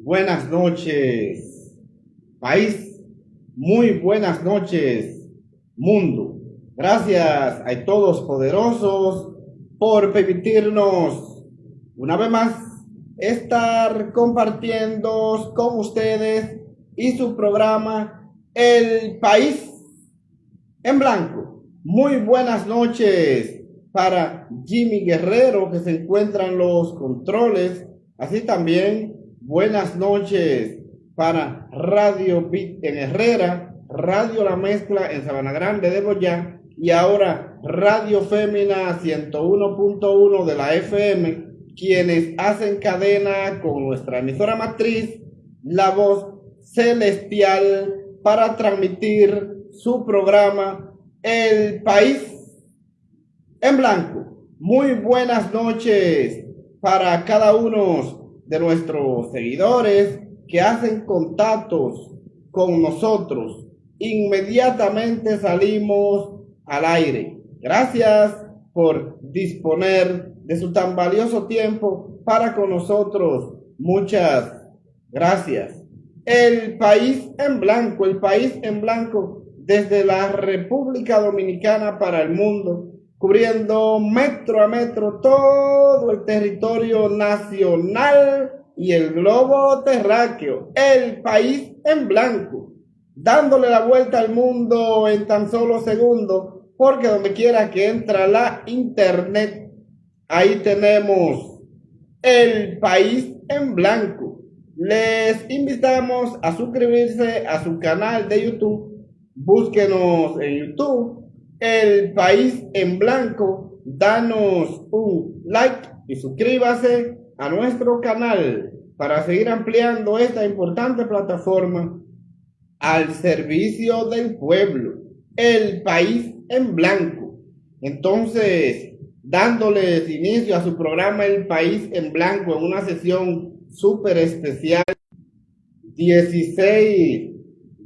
buenas noches, país. Muy buenas noches, mundo. Gracias a todos poderosos por permitirnos una vez más estar compartiendo con ustedes y su programa El País en Blanco. Muy buenas noches para Jimmy Guerrero, que se encuentra en los controles. Así también buenas noches para Radio Beat en Herrera, Radio La Mezcla en Sabana Grande de Boyá y ahora Radio Fémina 101.1 de la FM, quienes hacen cadena con nuestra emisora matriz, La Voz Celestial, para transmitir su programa El País en Blanco. Muy buenas noches para cada uno de nuestros seguidores que hacen contactos con nosotros. Inmediatamente salimos al aire. Gracias por disponer de su tan valioso tiempo para con nosotros. Muchas gracias. El País en Blanco, el País en Blanco, desde la República Dominicana para el mundo, cubriendo metro a metro todo el territorio nacional y el globo terráqueo. El País en Blanco, dándole la vuelta al mundo en tan solo segundos, porque donde quiera que entra la internet, ahí tenemos El País en Blanco. Les invitamos a suscribirse a su canal de YouTube. Búsquenos en YouTube, El País en Blanco. Danos un like y suscríbase a nuestro canal para seguir ampliando esta importante plataforma al servicio del pueblo. El País en Blanco. Entonces, dándoles inicio a su programa El País en Blanco en una sesión súper especial, 16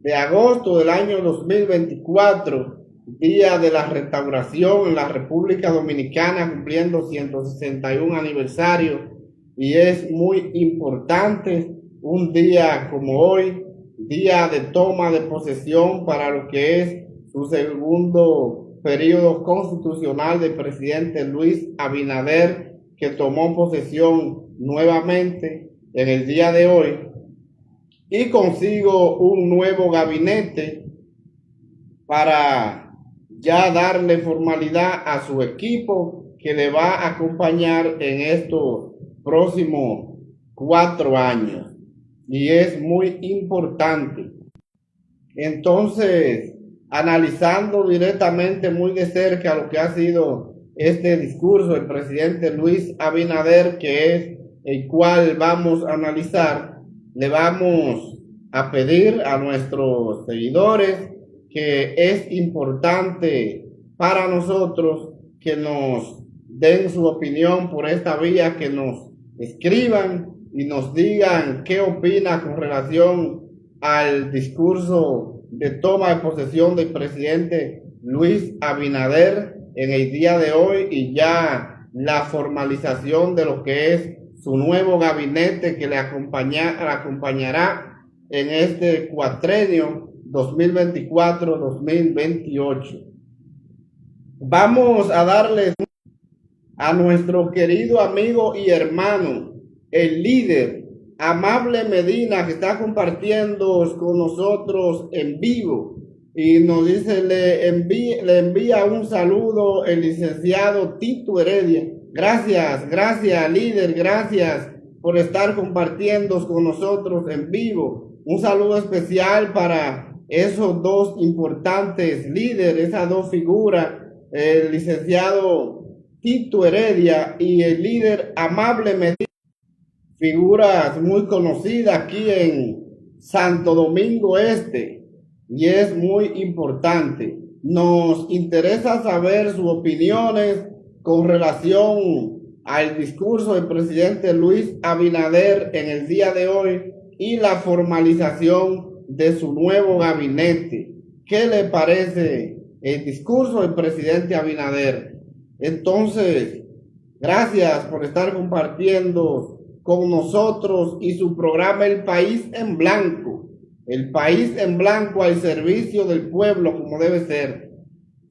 de agosto del año 2024, día de la restauración en la República Dominicana, cumpliendo 161 aniversario, y es muy importante un día como hoy, día de toma de posesión para lo que es su segundo periodo constitucional del presidente Luis Abinader, que tomó posesión nuevamente en el día de hoy, y consigo un nuevo gabinete para ya darle formalidad a su equipo que le va a acompañar en estos próximos 4 años, y es muy importante. Entonces, analizando directamente muy de cerca lo que ha sido este discurso del presidente Luis Abinader, que es el cual vamos a analizar, le vamos a pedir a nuestros seguidores que es importante para nosotros que nos den su opinión por esta vía, que nos escriban y nos digan qué opina con relación al discurso de toma de posesión del presidente Luis Abinader en el día de hoy, y ya la formalización de lo que es su nuevo gabinete que le acompañará en este cuatrenio 2024-2028. Vamos a darles a nuestro querido amigo y hermano, el líder Amable Medina, que está compartiendo con nosotros en vivo, y nos dice, le envía un saludo el licenciado Tito Heredia. Gracias líder, gracias por estar compartiendo con nosotros en vivo. Un saludo especial para esos dos importantes líderes, esas dos figuras, el licenciado Tito Heredia y el líder Amable Medina, figuras muy conocidas aquí en Santo Domingo Este, y es muy importante. Nos interesa saber sus opiniones con relación al discurso del presidente Luis Abinader en el día de hoy y la formalización de su nuevo gabinete. ¿Qué le parece el discurso del presidente Abinader? Entonces, gracias por estar compartiendo con nosotros y su programa El País en Blanco. El País en Blanco al servicio del pueblo como debe ser.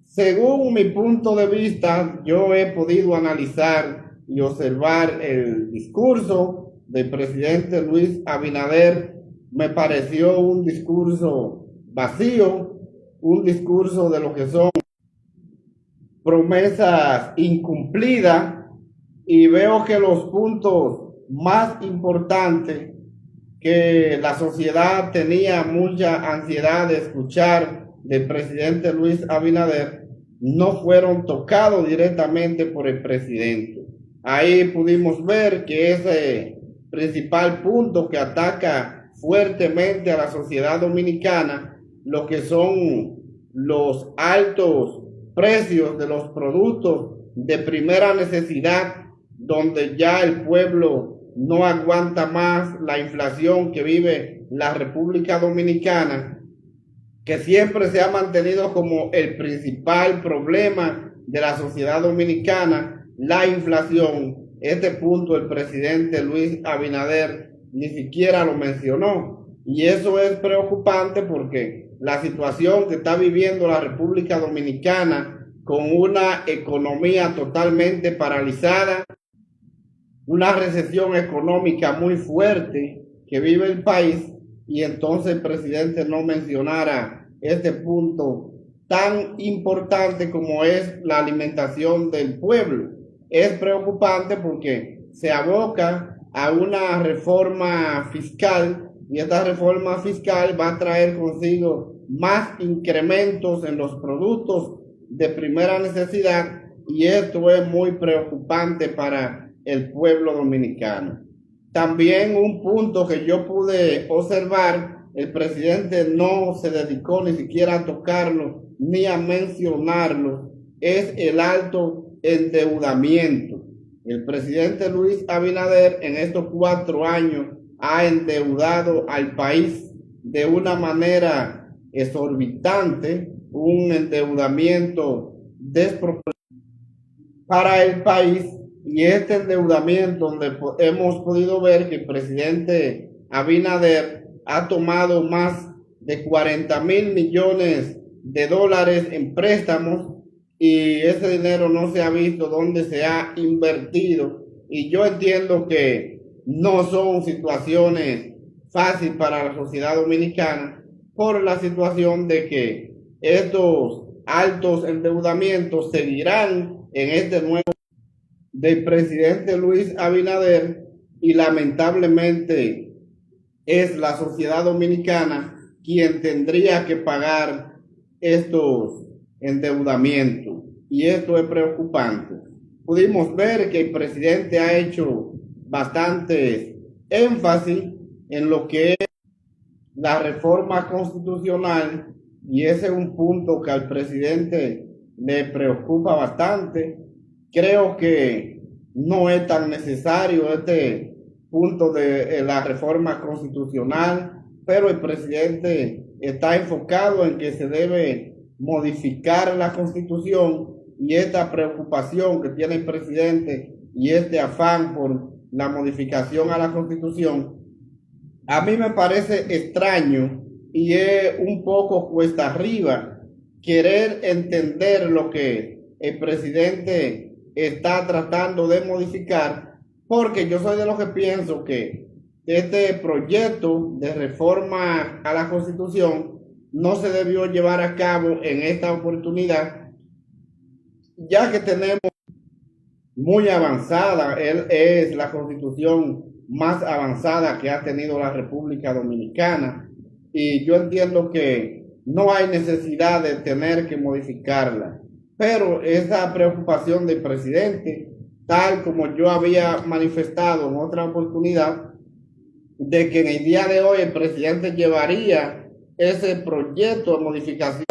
Según mi punto de vista, yo he podido analizar y observar el discurso del presidente Luis Abinader. Me pareció un discurso vacío, un discurso de lo que son promesas incumplidas, y veo que los puntos más importantes que la sociedad tenía mucha ansiedad de escuchar del presidente Luis Abinader no fueron tocados directamente por el presidente. Ahí pudimos ver que ese principal punto que ataca fuertemente a la sociedad dominicana, lo que son los altos precios de los productos de primera necesidad, donde ya el pueblo no aguanta más la inflación que vive la República Dominicana, que siempre se ha mantenido como el principal problema de la sociedad dominicana, la inflación. Este punto el presidente Luis Abinader ni siquiera lo mencionó, y eso es preocupante porque la situación que está viviendo la República Dominicana, con una economía totalmente paralizada, una recesión económica muy fuerte que vive el país, y entonces el presidente no mencionara este punto tan importante como es la alimentación del pueblo. Es preocupante porque se aboca a una reforma fiscal, y esta reforma fiscal va a traer consigo más incrementos en los productos de primera necesidad, y esto es muy preocupante para el pueblo dominicano. También un punto que yo pude observar, el presidente no se dedicó ni siquiera a tocarlo ni a mencionarlo, es el alto endeudamiento. El presidente Luis Abinader en estos 4 años ha endeudado al país de una manera exorbitante, un endeudamiento desproporcionado para el país. Y este endeudamiento, donde hemos podido ver que el presidente Abinader ha tomado más de 40,000 millones de dólares en préstamos, y ese dinero no se ha visto dónde se ha invertido. Y yo entiendo que no son situaciones fáciles para la sociedad dominicana, por la situación de que estos altos endeudamientos seguirán en este nuevo del presidente Luis Abinader, y lamentablemente es la sociedad dominicana quien tendría que pagar estos endeudamientos, y esto es preocupante. Pudimos ver que el presidente ha hecho bastante énfasis en lo que es la reforma constitucional, y ese es un punto que al presidente le preocupa bastante. Creo que no es tan necesario este punto de la reforma constitucional, pero el presidente está enfocado en que se debe modificar la Constitución, y esta preocupación que tiene el presidente y este afán por la modificación a la Constitución, a mí me parece extraño, y es un poco cuesta arriba querer entender lo que el presidente está tratando de modificar, porque yo soy de los que pienso que este proyecto de reforma a la Constitución no se debió llevar a cabo en esta oportunidad, ya que tenemos muy avanzada, es la Constitución más avanzada que ha tenido la República Dominicana, y yo entiendo que no hay necesidad de tener que modificarla. Pero esa preocupación del presidente, tal como yo había manifestado en otra oportunidad, de que en el día de hoy el presidente llevaría ese proyecto de modificación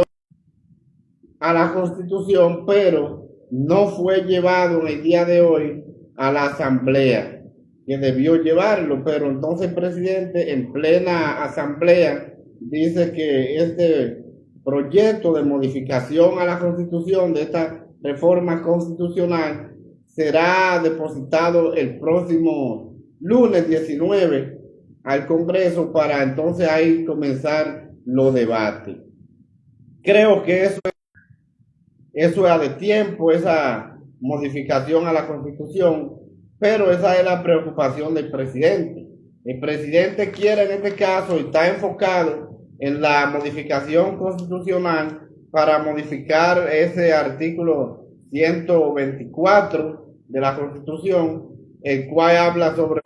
a la Constitución, pero no fue llevado en el día de hoy a la Asamblea, que debió llevarlo. Pero entonces el presidente en plena Asamblea dice que este proyecto de modificación a la Constitución, de esta reforma constitucional, será depositado el próximo lunes 19 al Congreso para entonces ahí comenzar los debates. Creo que eso es de tiempo, esa modificación a la Constitución, pero esa es la preocupación del presidente. El presidente quiere en este caso y está enfocado en la modificación constitucional para modificar ese artículo 124 de la Constitución, el cual habla sobre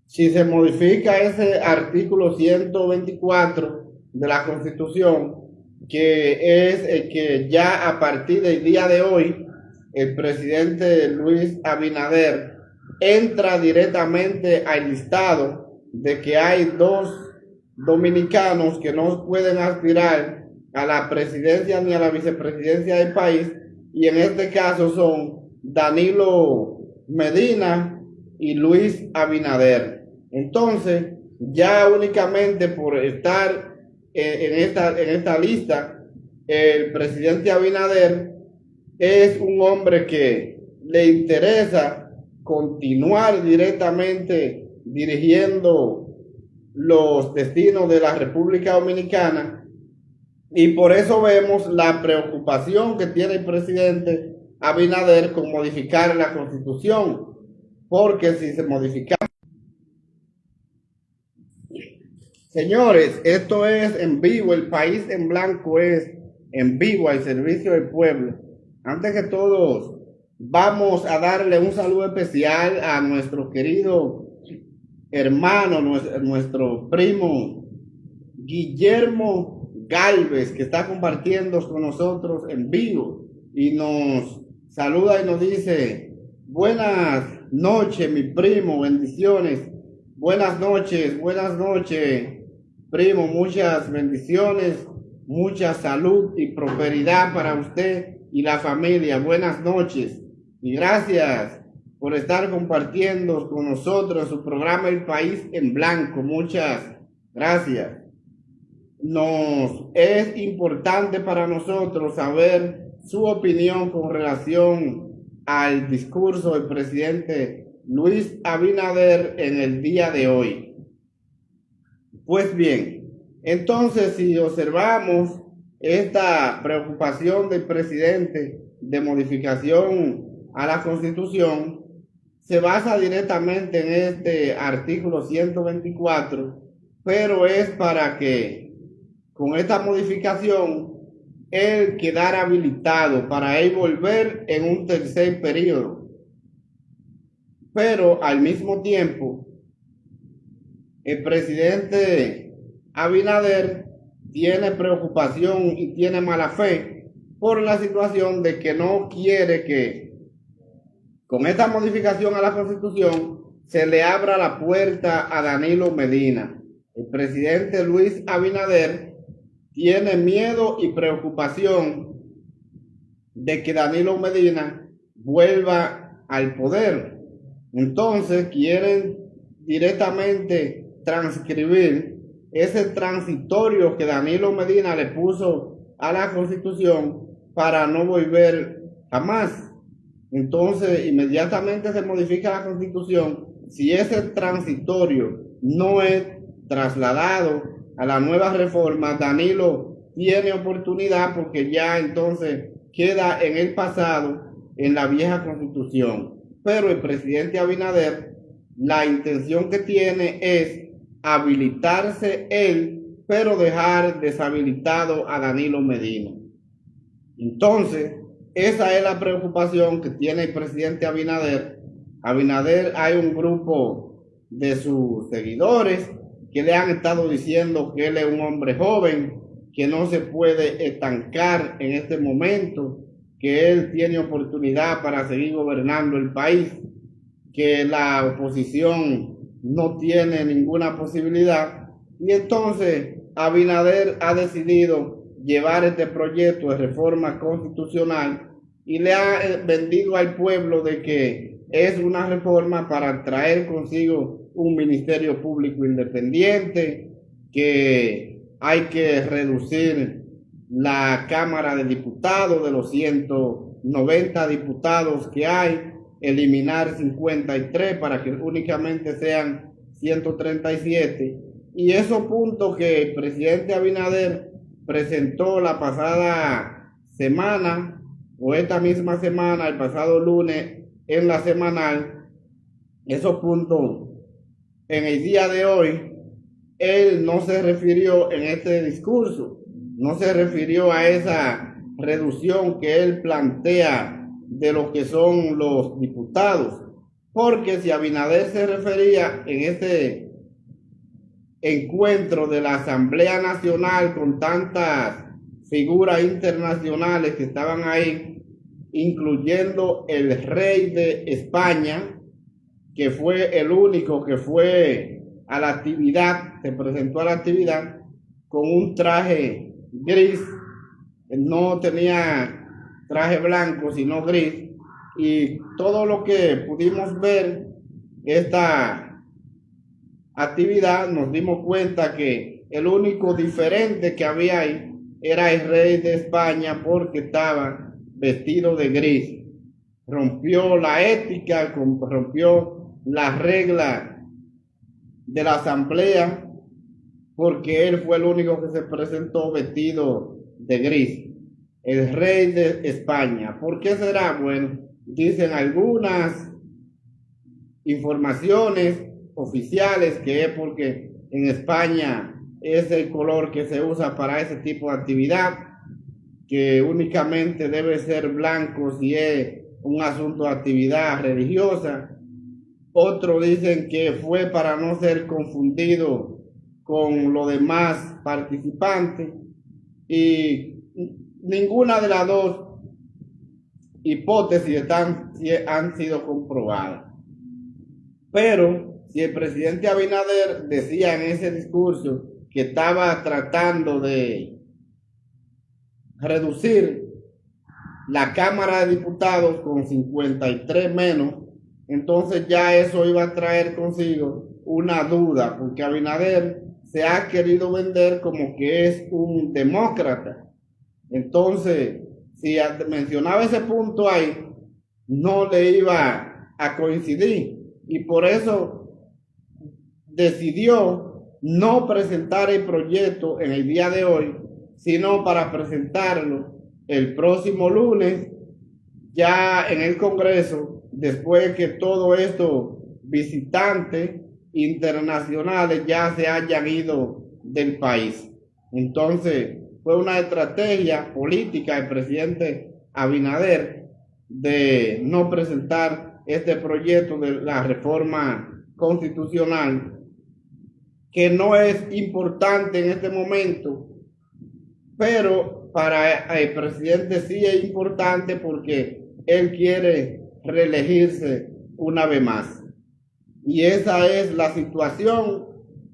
si se modifica ese artículo 124 de la Constitución, que es el que ya a partir del día de hoy el presidente Luis Abinader entra directamente al listado de que hay 2 dominicanos que no pueden aspirar a la presidencia ni a la vicepresidencia del país, y en este caso son Danilo Medina y Luis Abinader. Entonces, ya únicamente por estar en esta lista, el presidente Abinader es un hombre que le interesa continuar directamente dirigiendo los destinos de la República Dominicana, y por eso vemos la preocupación que tiene el presidente Abinader con modificar la Constitución, porque si se modifica. Señores, esto es en vivo, el país en blanco es en vivo al servicio del pueblo. Antes que todos, vamos a darle un saludo especial a nuestro querido hermano, nuestro primo Guillermo Galvez, que está compartiendo con nosotros en vivo y nos saluda y nos dice: buenas noches, mi primo, bendiciones. Buenas noches, primo, muchas bendiciones, mucha salud y prosperidad para usted y la familia. Buenas noches y gracias por estar compartiendo con nosotros su programa El País en Blanco. Muchas gracias. Nos es importante para nosotros saber su opinión con relación al discurso del presidente Luis Abinader en el día de hoy. Pues bien, entonces si observamos esta preocupación del presidente de modificación a la Constitución, se basa directamente en este artículo 124, pero es para que con esta modificación él quedara habilitado para él volver en un tercer periodo. Pero al mismo tiempo, el presidente Abinader tiene preocupación y tiene mala fe por la situación de que no quiere que con esta modificación a la Constitución se le abra la puerta a Danilo Medina. El presidente Luis Abinader tiene miedo y preocupación de que Danilo Medina vuelva al poder. Entonces quieren directamente transcribir ese transitorio que Danilo Medina le puso a la Constitución para no volver jamás. Entonces inmediatamente se modifica la Constitución. Si ese transitorio no es trasladado a la nueva reforma, Danilo tiene oportunidad porque ya entonces queda en el pasado, en la vieja Constitución. Pero el presidente Abinader, la intención que tiene es habilitarse él, pero dejar deshabilitado a Danilo Medina. Entonces, esa es la preocupación que tiene el presidente Abinader. Abinader, hay un grupo de sus seguidores que le han estado diciendo que él es un hombre joven, que no se puede estancar en este momento, que él tiene oportunidad para seguir gobernando el país, que la oposición no tiene ninguna posibilidad. Y entonces Abinader ha decidido llevar este proyecto de reforma constitucional y le ha vendido al pueblo de que es una reforma para traer consigo un ministerio público independiente, que hay que reducir la Cámara de Diputados de los 190 diputados que hay, eliminar 53 para que únicamente sean 137. Y esos puntos que el presidente Abinader presentó la pasada semana o esta misma semana, el pasado lunes en la semanal, esos puntos en el día de hoy, él no se refirió en este discurso, no se refirió a esa reducción que él plantea de lo que son los diputados, porque si Abinader se refería en este encuentro de la Asamblea Nacional con tantas figuras internacionales que estaban ahí, incluyendo el rey de España, que fue el único que fue a la actividad, se presentó a la actividad con un traje gris, no tenía traje blanco sino gris, y todo lo que pudimos ver esta actividad nos dimos cuenta que el único diferente que había ahí era el rey de España porque estaba vestido de gris. Rompió la ética, rompió la regla de la asamblea porque él fue el único que se presentó vestido de gris, el rey de España. ¿Por qué será? Bueno, dicen algunas informaciones oficiales que es porque en España es el color que se usa para ese tipo de actividad, que únicamente debe ser blanco si es un asunto de actividad religiosa. Otros dicen que fue para no ser confundido con los demás participantes, y ninguna de las dos hipótesis han sido comprobadas. Pero si el presidente Abinader decía en ese discurso que estaba tratando de reducir la Cámara de Diputados con 53 menos, entonces ya eso iba a traer consigo una duda, porque Abinader se ha querido vender como que es un demócrata. Entonces, si mencionaba ese punto ahí, no le iba a coincidir, y por eso decidió no presentar el proyecto en el día de hoy, sino para presentarlo el próximo lunes ya en el Congreso, después que todos estos visitantes internacionales ya se hayan ido del país. Entonces fue una estrategia política del presidente Abinader de no presentar este proyecto de la reforma constitucional, que no es importante en este momento, pero para el presidente sí es importante porque él quiere reelegirse una vez más. Y esa es la situación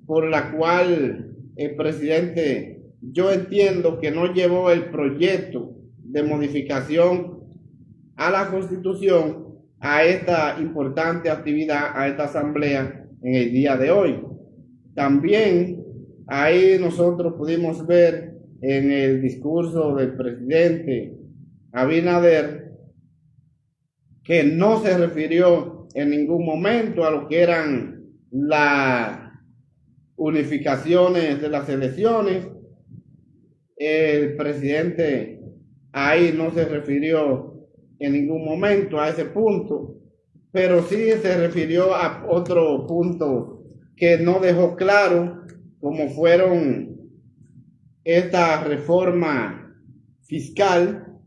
por la cual el presidente, yo entiendo que no llevó el proyecto de modificación a la Constitución a esta importante actividad, a esta asamblea en el día de hoy. También ahí nosotros pudimos ver en el discurso del presidente Abinader que no se refirió en ningún momento a lo que eran las unificaciones de las elecciones. El presidente ahí no se refirió en ningún momento a ese punto, pero sí se refirió a otro punto que no dejó claro, como fueron esta reforma fiscal,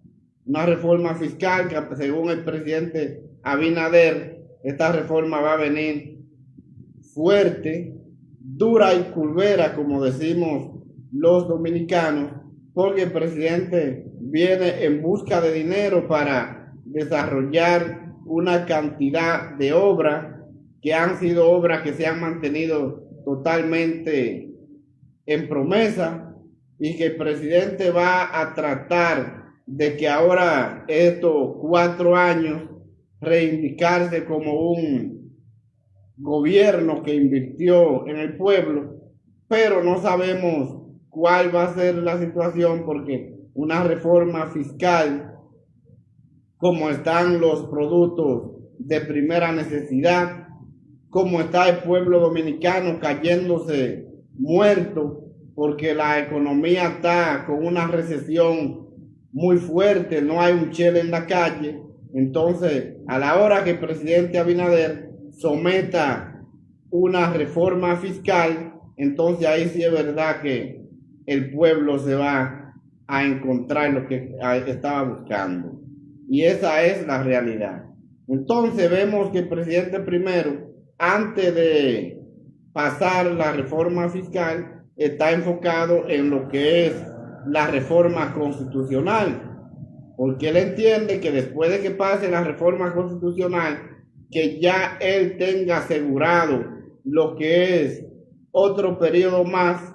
una reforma fiscal que según el presidente Abinader, esta reforma va a venir fuerte, dura y curvera, como decimos los dominicanos, porque el presidente viene en busca de dinero para desarrollar una cantidad de obras que han sido obras que se han mantenido totalmente en promesa, y que el presidente va a tratar de que ahora estos 4 años reivindicarse como un gobierno que invirtió en el pueblo, pero no sabemos cuál va a ser la situación, porque una reforma fiscal, como están los productos de primera necesidad, cómo está el pueblo dominicano cayéndose muerto porque la economía está con una recesión muy fuerte, no hay un chele en la calle. Entonces, a la hora que el presidente Abinader someta una reforma fiscal, entonces ahí sí es verdad que el pueblo se va a encontrar lo que estaba buscando. Y esa es la realidad. Entonces vemos que el presidente primero, antes de pasar la reforma fiscal, está enfocado en lo que es la reforma constitucional, porque él entiende que después de que pase la reforma constitucional, que ya él tenga asegurado lo que es otro periodo más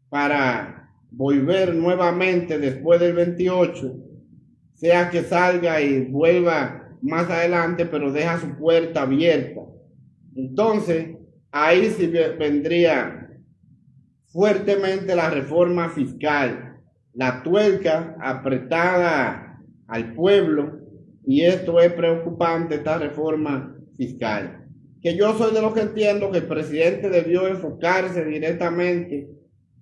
para volver nuevamente después del 28, sea que salga y vuelva más adelante, pero deja su puerta abierta. Entonces, ahí sí vendría fuertemente la reforma fiscal, la tuerca apretada al pueblo, y esto es preocupante, esta reforma fiscal. Que yo soy de los que entiendo que el presidente debió enfocarse directamente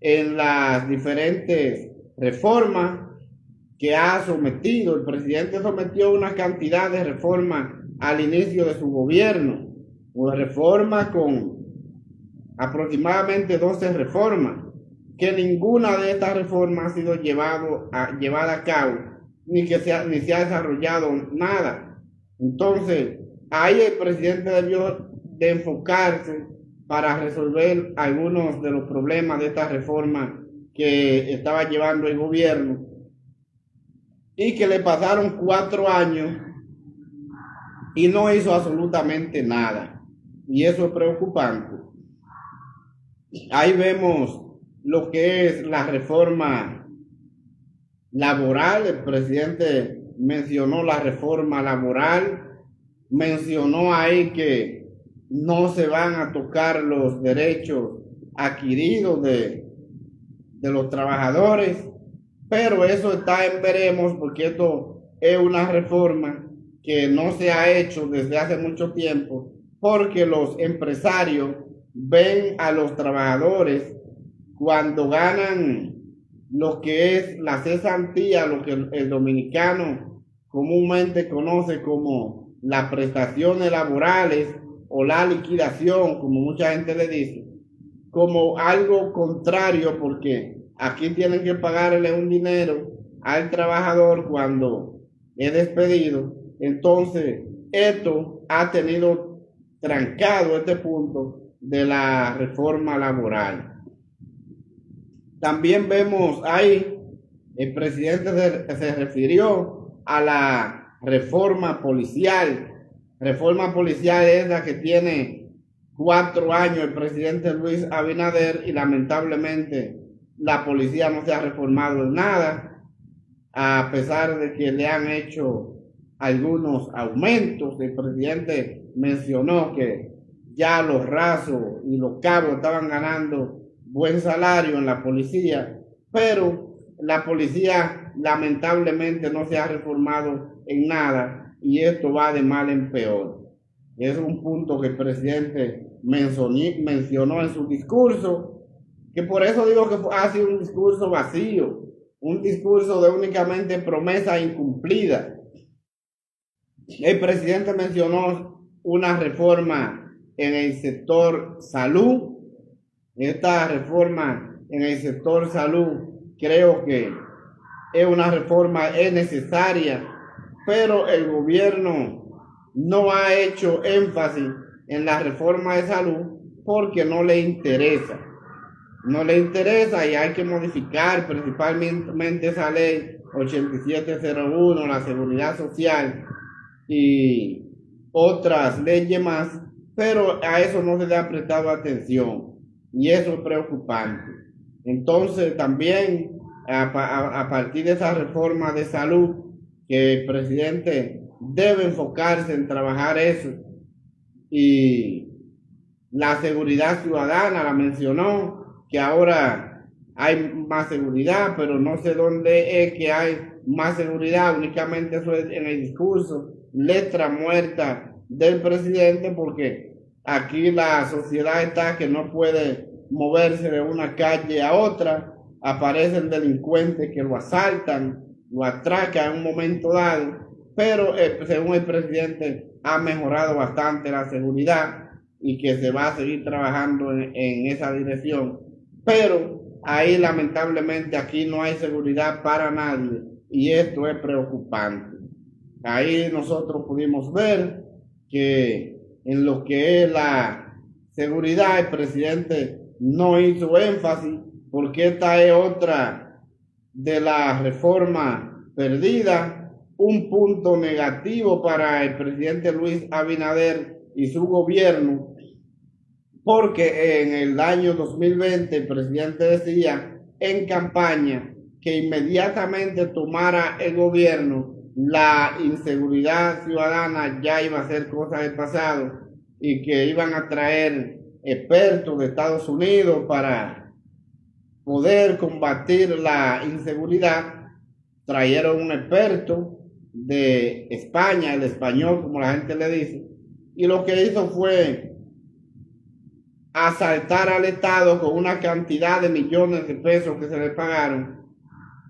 en las diferentes reformas que ha sometido. El presidente sometió una cantidad de reformas al inicio de su gobierno, una reforma con aproximadamente 12 reformas, que ninguna de estas reformas ha sido llevada a cabo, ni se ha desarrollado nada. Entonces, ahí el presidente debió de enfocarse para resolver algunos de los problemas de esta reforma que estaba llevando el gobierno, y que le pasaron 4 años y no hizo absolutamente nada. Y eso es preocupante. Ahí vemos lo que es la reforma laboral. El presidente mencionó la reforma laboral, mencionó ahí que no se van a tocar los derechos adquiridos de los trabajadores, pero eso está en veremos, porque esto es una reforma que no se ha hecho desde hace mucho tiempo, porque los empresarios ven a los trabajadores cuando ganan lo que es la cesantía, lo que el dominicano comúnmente conoce como las prestaciones laborales o la liquidación, como mucha gente le dice, como algo contrario, porque aquí tienen que pagarle un dinero al trabajador cuando es despedido. Entonces, esto ha tenido trancado este punto de la reforma laboral. También vemos ahí, el presidente se refirió a la reforma policial. Reforma policial es la que tiene 4 años el presidente Luis Abinader, y lamentablemente la policía no se ha reformado en nada, a pesar de que le han hecho algunos aumentos. El presidente mencionó que ya los rasos y los cabos estaban ganando buen salario en la policía, pero la policía lamentablemente no se ha reformado en nada, y esto va de mal en peor. Es un punto que el presidente mencionó en su discurso, que por eso digo que ha sido un discurso vacío, un discurso de únicamente promesa incumplida. El presidente mencionó una reforma en el sector salud. Esta reforma en el sector salud creo que es una reforma, es necesaria, pero el gobierno no ha hecho énfasis en la reforma de salud porque no le interesa. No le interesa, y hay que modificar principalmente esa ley 8701, la seguridad social, y otras leyes más, pero a eso no se le ha prestado atención, y eso es preocupante. Entonces también a partir de esa reforma de salud, que el presidente debe enfocarse en trabajar eso, y la seguridad ciudadana la mencionó, que ahora hay más seguridad, pero no sé dónde es que hay más seguridad, únicamente eso es en el discurso, letra muerta del presidente, porque aquí la sociedad está que no puede moverse de una calle a otra, aparecen delincuentes que lo asaltan, lo atracan en un momento dado, pero según el presidente ha mejorado bastante la seguridad y que se va a seguir trabajando en esa dirección, pero ahí lamentablemente aquí no hay seguridad para nadie y esto es preocupante. Ahí nosotros pudimos ver que en lo que es la seguridad el presidente no hizo énfasis, porque esta es otra de las reformas perdidas, un punto negativo para el presidente Luis Abinader y su gobierno, porque en el año 2020 el presidente decía en campaña que inmediatamente tomara el gobierno, la inseguridad ciudadana ya iba a ser cosa del pasado y que iban a traer expertos de Estados Unidos para poder combatir la inseguridad. Trajeron un experto de España, el español como la gente le dice, y lo que hizo fue asaltar al Estado con una cantidad de millones de pesos que se le pagaron,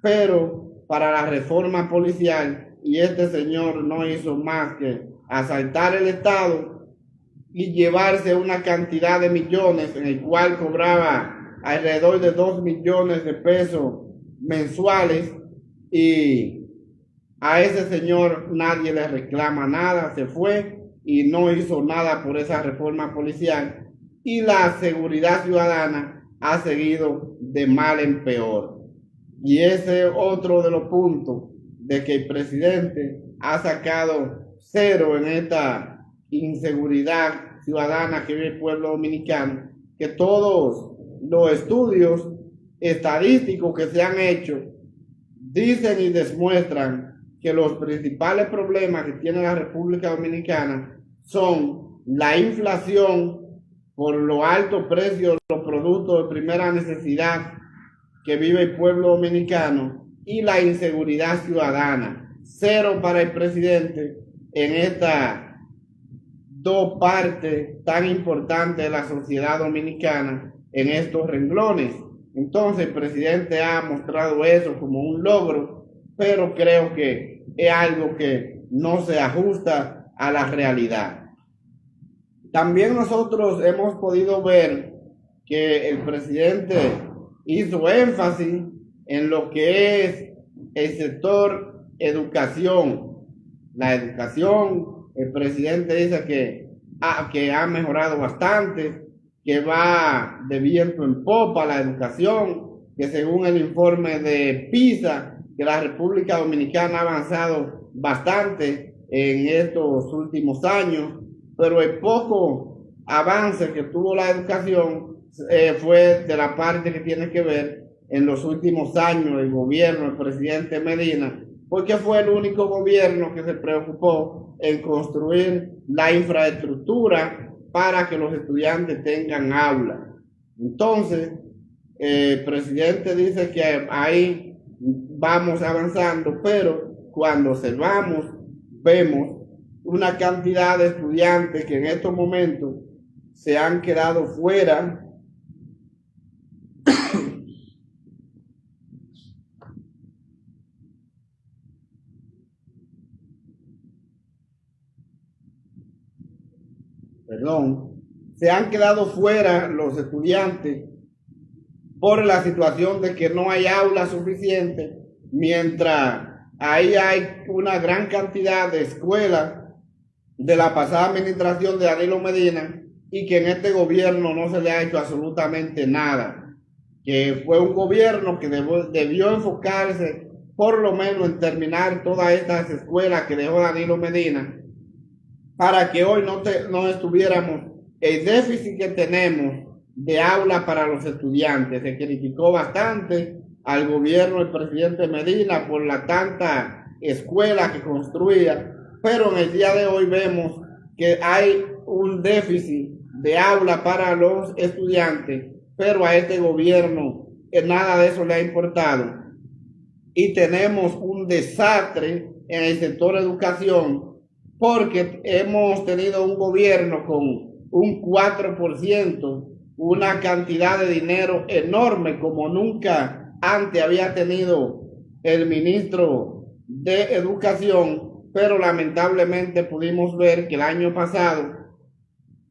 pero para la reforma policial, y este señor no hizo más que asaltar el Estado y llevarse una cantidad de millones en el cual cobraba alrededor de 2 millones de pesos mensuales, y a ese señor nadie le reclama nada, se fue y no hizo nada por esa reforma policial, y la seguridad ciudadana ha seguido de mal en peor. Y ese es otro de los puntos de que el presidente ha sacado cero en esta inseguridad ciudadana que vive el pueblo dominicano, que todos los estudios estadísticos que se han hecho dicen y demuestran que los principales problemas que tiene la República Dominicana son la inflación por los altos precios de los productos de primera necesidad que vive el pueblo dominicano y la inseguridad ciudadana. Cero para el presidente en estas dos partes tan importantes de la sociedad dominicana en estos renglones. Entonces el presidente ha mostrado eso como un logro, pero creo que es algo que no se ajusta a la realidad. También nosotros hemos podido ver que el presidente hizo énfasis en lo que es el sector educación. La educación, el presidente dice que ha mejorado bastante, que va de viento en popa la educación, que según el informe de PISA, que la República Dominicana ha avanzado bastante en estos últimos años, pero el poco avance que tuvo la educación fue de la parte que tiene que ver en los últimos años el gobierno del presidente Medina, porque fue el único gobierno que se preocupó en construir la infraestructura para que los estudiantes tengan aula. Entonces, el presidente dice que ahí vamos avanzando, pero cuando observamos, vemos una cantidad de estudiantes que en estos momentos se han quedado fuera se han quedado fuera los estudiantes por la situación de que no hay aulas suficientes, mientras ahí hay una gran cantidad de escuelas de la pasada administración de Danilo Medina y que en este gobierno no se le ha hecho absolutamente nada, que fue un gobierno que debió enfocarse por lo menos en terminar todas estas escuelas que dejó Danilo Medina, para que hoy no estuviéramos el déficit que tenemos de aula para los estudiantes. Se criticó bastante al gobierno del presidente Medina por la tanta escuela que construía, pero en el día de hoy vemos que hay un déficit de aula para los estudiantes, pero a este gobierno nada de eso le ha importado. Y tenemos un desastre en el sector educación porque hemos tenido un gobierno con un 4%, una cantidad de dinero enorme como nunca antes había tenido el ministro de Educación, pero lamentablemente pudimos ver que el año pasado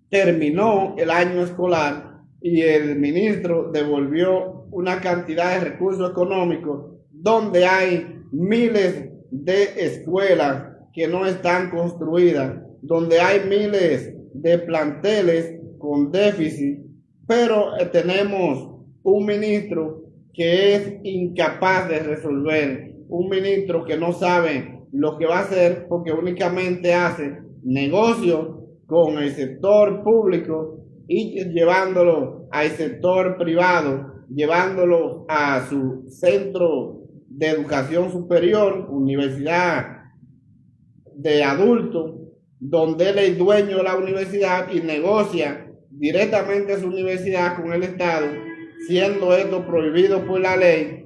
terminó el año escolar y el ministro devolvió una cantidad de recursos económicos donde hay miles de escuelas que no están construidas, donde hay miles de planteles con déficit, pero tenemos un ministro que es incapaz de resolver, un ministro que no sabe lo que va a hacer porque únicamente hace negocios con el sector público y llevándolo al sector privado, llevándolo a su centro de educación superior, universidad de adultos, donde él es dueño de la universidad y negocia directamente su universidad con el Estado, siendo esto prohibido por la ley,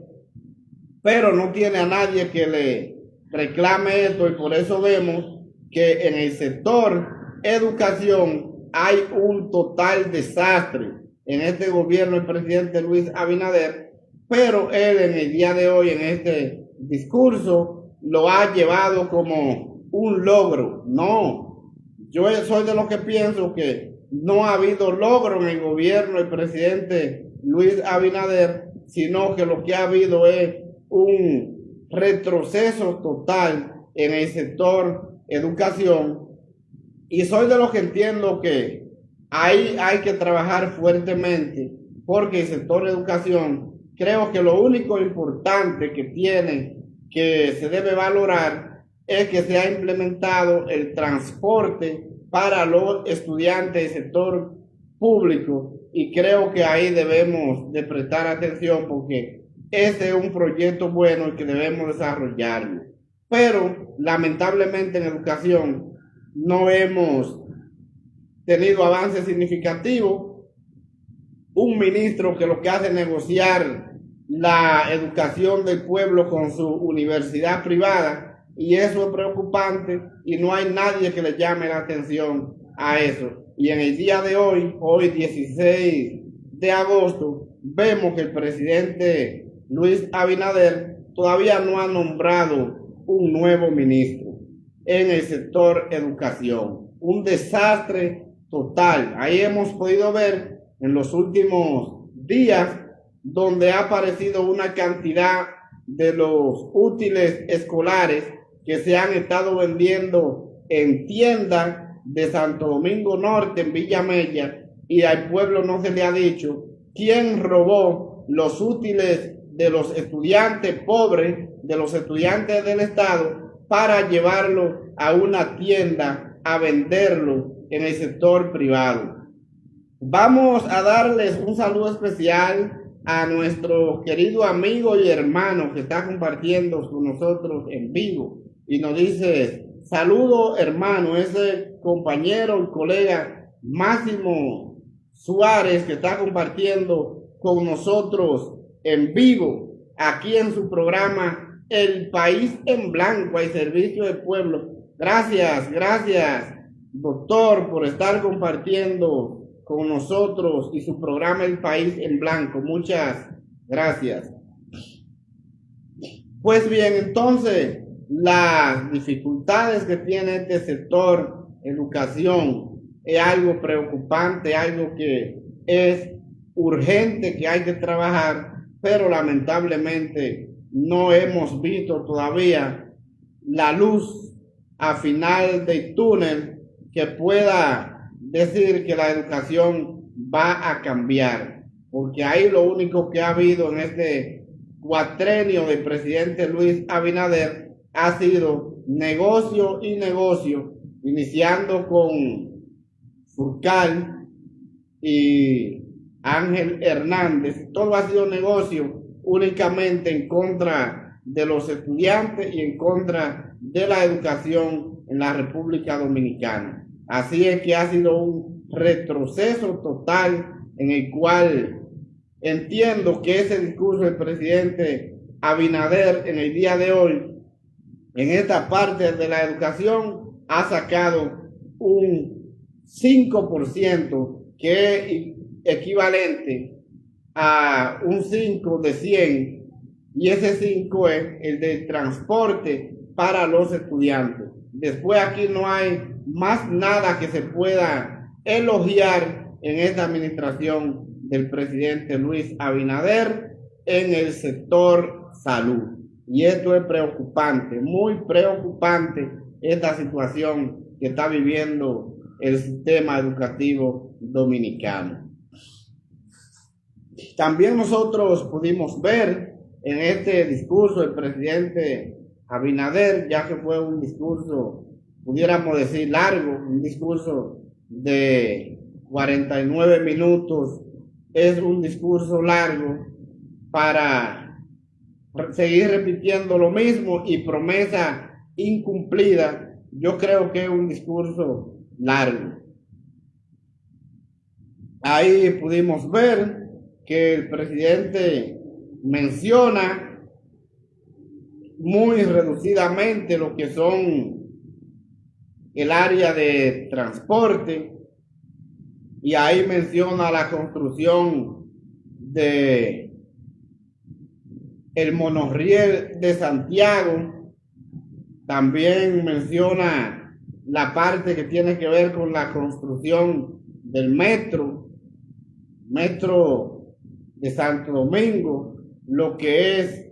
pero no tiene a nadie que le reclame esto, y por eso vemos que en el sector educación hay un total desastre en este gobierno del presidente Luis Abinader, pero él en el día de hoy, en este discurso, lo ha llevado como un logro. No, yo soy de los que pienso que no ha habido logro en el gobierno del presidente Luis Abinader, sino que lo que ha habido es un retroceso total en el sector educación, y soy de los que entiendo que ahí hay que trabajar fuertemente, porque el sector educación, creo que lo único importante que tiene, que se debe valorar, es que se ha implementado el transporte para los estudiantes del sector público, y creo que ahí debemos de prestar atención porque ese es un proyecto bueno y que debemos desarrollarlo. Pero lamentablemente en educación no hemos tenido avances significativos. Un ministro que lo que hace es negociar la educación del pueblo con su universidad privada, y eso es preocupante y no hay nadie que le llame la atención a eso. Y en el día de hoy 16 de agosto, vemos que el presidente Luis Abinader todavía no ha nombrado un nuevo ministro en el sector educación. Un desastre total. Ahí hemos podido ver en los últimos días donde ha aparecido una cantidad de los útiles escolares que se han estado vendiendo en tiendas de Santo Domingo Norte, en Villa Mella, y al pueblo no se le ha dicho quién robó los útiles de los estudiantes pobres, de los estudiantes del Estado, para llevarlo a una tienda a venderlo en el sector privado. Vamos a darles un saludo especial a nuestro querido amigo y hermano que está compartiendo con nosotros en vivo y nos dice: saludo hermano, ese compañero y colega Máximo Suárez, que está compartiendo con nosotros en vivo aquí en su programa El País en Blanco, al servicio del pueblo. Gracias doctor, por estar compartiendo con nosotros y su programa El País en Blanco. Muchas gracias. Pues bien, entonces, las dificultades que tiene este sector educación es algo preocupante, algo que es urgente, que hay que trabajar, pero lamentablemente no hemos visto todavía la luz a final del túnel que pueda decir que la educación va a cambiar, porque ahí lo único que ha habido en este cuatrenio del presidente Luis Abinader ha sido negocio y negocio, iniciando con Furcal y Ángel Hernández. Todo ha sido negocio únicamente en contra de los estudiantes y en contra de la educación en la República Dominicana. Así es que ha sido un retroceso total, en el cual entiendo que ese discurso del presidente Abinader en el día de hoy en esta parte de la educación ha sacado un 5%, que es equivalente a un 5 de 100, y ese 5 es el de transporte para los estudiantes. Después aquí no hay más nada que se pueda elogiar en esta administración del presidente Luis Abinader en el sector salud. Y esto es preocupante, muy preocupante, esta situación que está viviendo el sistema educativo dominicano. También nosotros pudimos ver en este discurso del presidente Abinader, ya que fue un discurso, pudiéramos decir, largo, un discurso de 49 minutos, es un discurso largo para seguir repitiendo lo mismo y promesa incumplida. Yo creo que es un discurso largo. Ahí pudimos ver que el presidente menciona muy reducidamente lo que son el área de transporte, y ahí menciona la construcción de el monorriel de Santiago. También menciona la parte que tiene que ver con la construcción del metro de Santo Domingo, lo que es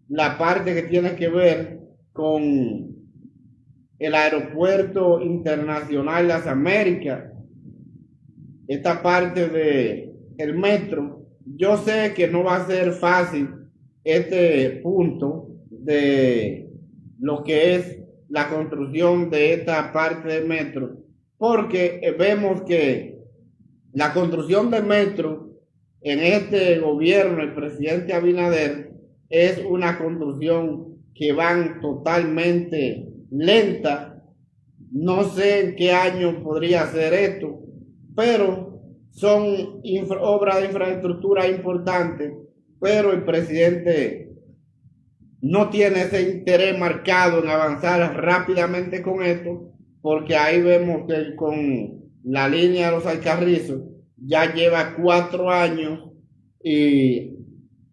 la parte que tiene que ver con el Aeropuerto Internacional Las Américas. Esta parte del metro, yo sé que no va a ser fácil este punto de lo que es la construcción de esta parte del metro, porque vemos que la construcción del metro en este gobierno del presidente Abinader es una construcción que van totalmente lenta. No sé en qué año podría ser esto, pero son obras de infraestructura importantes, pero el presidente no tiene ese interés marcado en avanzar rápidamente con esto, porque ahí vemos que con la línea de los Alcarrizos ya lleva 4 años, y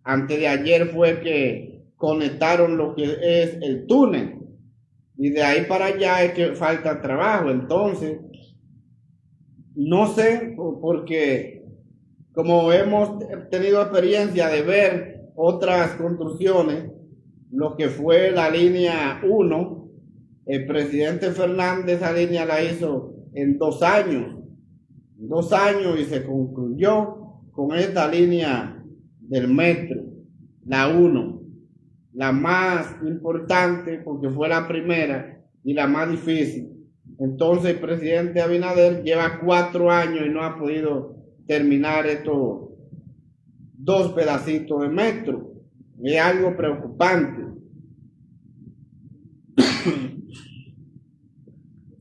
antes de ayer fue que conectaron lo que es el túnel, y de ahí para allá es que falta trabajo. Entonces no sé, porque como hemos tenido experiencia de ver otras construcciones, lo que fue la línea 1, el presidente Fernández esa línea la hizo en 2 años, y se concluyó con esta línea del metro, la 1, la más importante porque fue la primera y la más difícil. Entonces el presidente Abinader lleva 4 años y no ha podido terminar estos 2 pedacitos de metro. Es algo preocupante.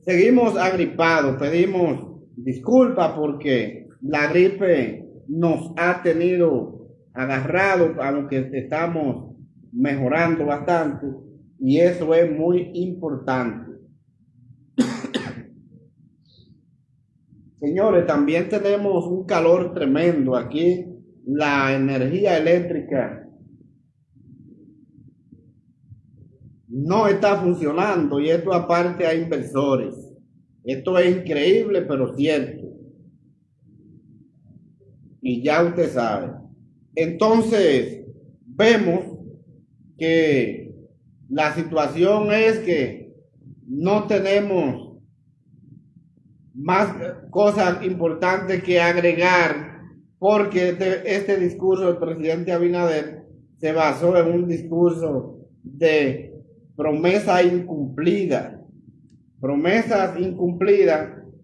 Seguimos agripados, pedimos disculpas porque la gripe nos ha tenido agarrado, aunque estamos mejorando bastante, y eso es muy importante. Señores, también tenemos un calor tremendo aquí. La energía eléctrica no está funcionando, y esto aparte a inversores. Esto es increíble, pero cierto. Y ya usted sabe. Entonces, vemos que la situación es que no tenemos más cosas importantes que agregar, porque este discurso del presidente Abinader se basó en un discurso de promesas incumplidas,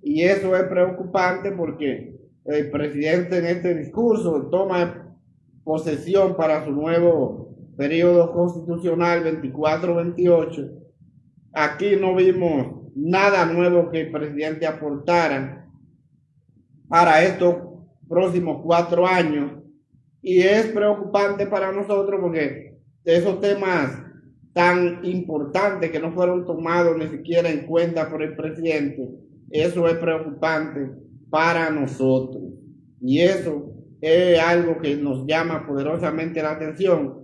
y eso es preocupante porque el presidente en este discurso toma posesión para su nuevo periodo constitucional 24-28. Aquí no vimos nada nuevo que el presidente aportara para estos próximos 4 años, y es preocupante para nosotros porque esos temas tan importantes que no fueron tomados ni siquiera en cuenta por el presidente. Eso es preocupante para nosotros. Y eso es algo que nos llama poderosamente la atención.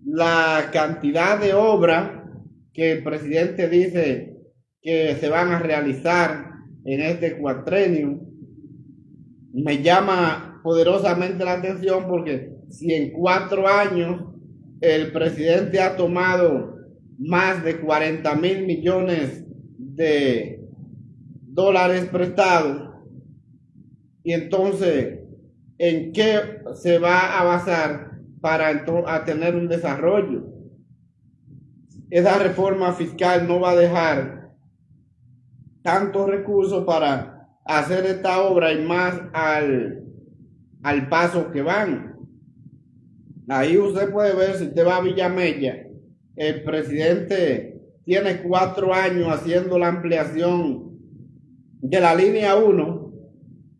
La cantidad de obras que el presidente dice que se van a realizar en este cuatrenio me llama poderosamente la atención, porque si en 4 años el presidente ha tomado más de 40,000 millones de dólares prestados, y entonces ¿en qué se va a basar para tener un desarrollo? Esa reforma fiscal no va a dejar tantos recursos para hacer esta obra, y más al paso que van. Ahí usted puede ver, si usted va a Villamella, el presidente tiene 4 años haciendo la ampliación de la línea 1,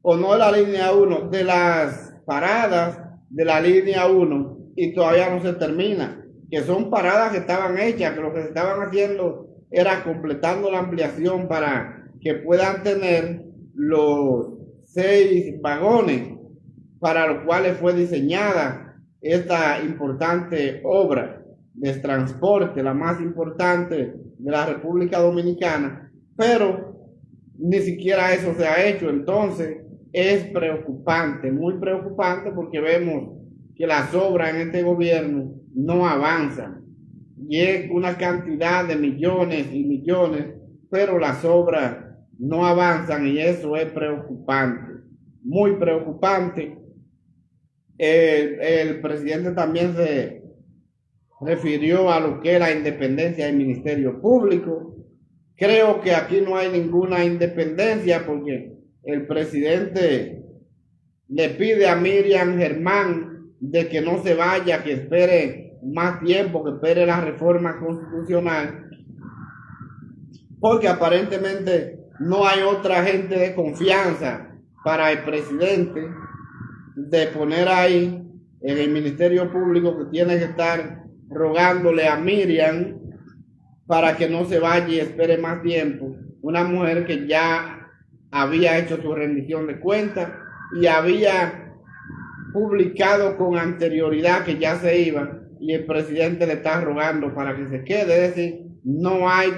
o no de la línea 1, de las paradas de la línea 1, y todavía no se termina, que son paradas que estaban hechas, que lo que se estaban haciendo era completando la ampliación para que puedan tener los 6 vagones para los cuales fue diseñada esta importante obra de transporte, la más importante de la República Dominicana, pero ni siquiera eso se ha hecho. Entonces es preocupante, muy preocupante, porque vemos que las obras en este gobierno no avanzan, y es una cantidad de millones y millones, pero las obras no avanzan, y eso es preocupante, muy preocupante. El presidente también se refirió a lo que es la independencia del Ministerio Público. Creo que aquí no hay ninguna independencia, porque el presidente le pide a Miriam Germán de que no se vaya, que espere más tiempo, que espere la reforma constitucional, porque aparentemente no hay otra gente de confianza para el presidente de poner ahí en el Ministerio Público, que tiene que estar rogándole a Miriam para que no se vaya y espere más tiempo. Una mujer que ya había hecho su rendición de cuentas y había publicado con anterioridad que ya se iba, y el presidente le está rogando para que se quede. Es decir, no hay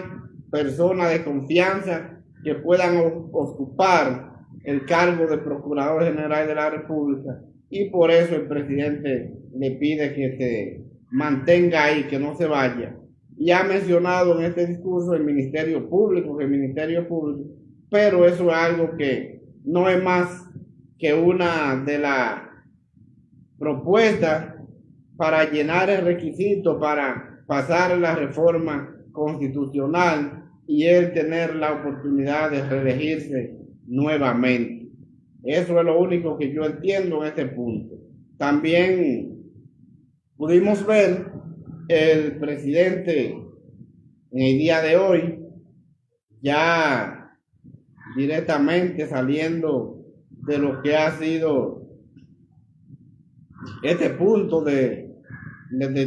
personas de confianza que puedan ocupar el cargo de Procurador General de la República, y por eso el presidente le pide que se mantenga ahí, que no se vaya. Y ha mencionado en este discurso el Ministerio Público, pero eso es algo que no es más que una de las propuestas para llenar el requisito para pasar la reforma constitucional y él tener la oportunidad de reelegirse nuevamente. Eso es lo único que yo entiendo en este punto. También pudimos ver el presidente en el día de hoy ya directamente saliendo de lo que ha sido este punto de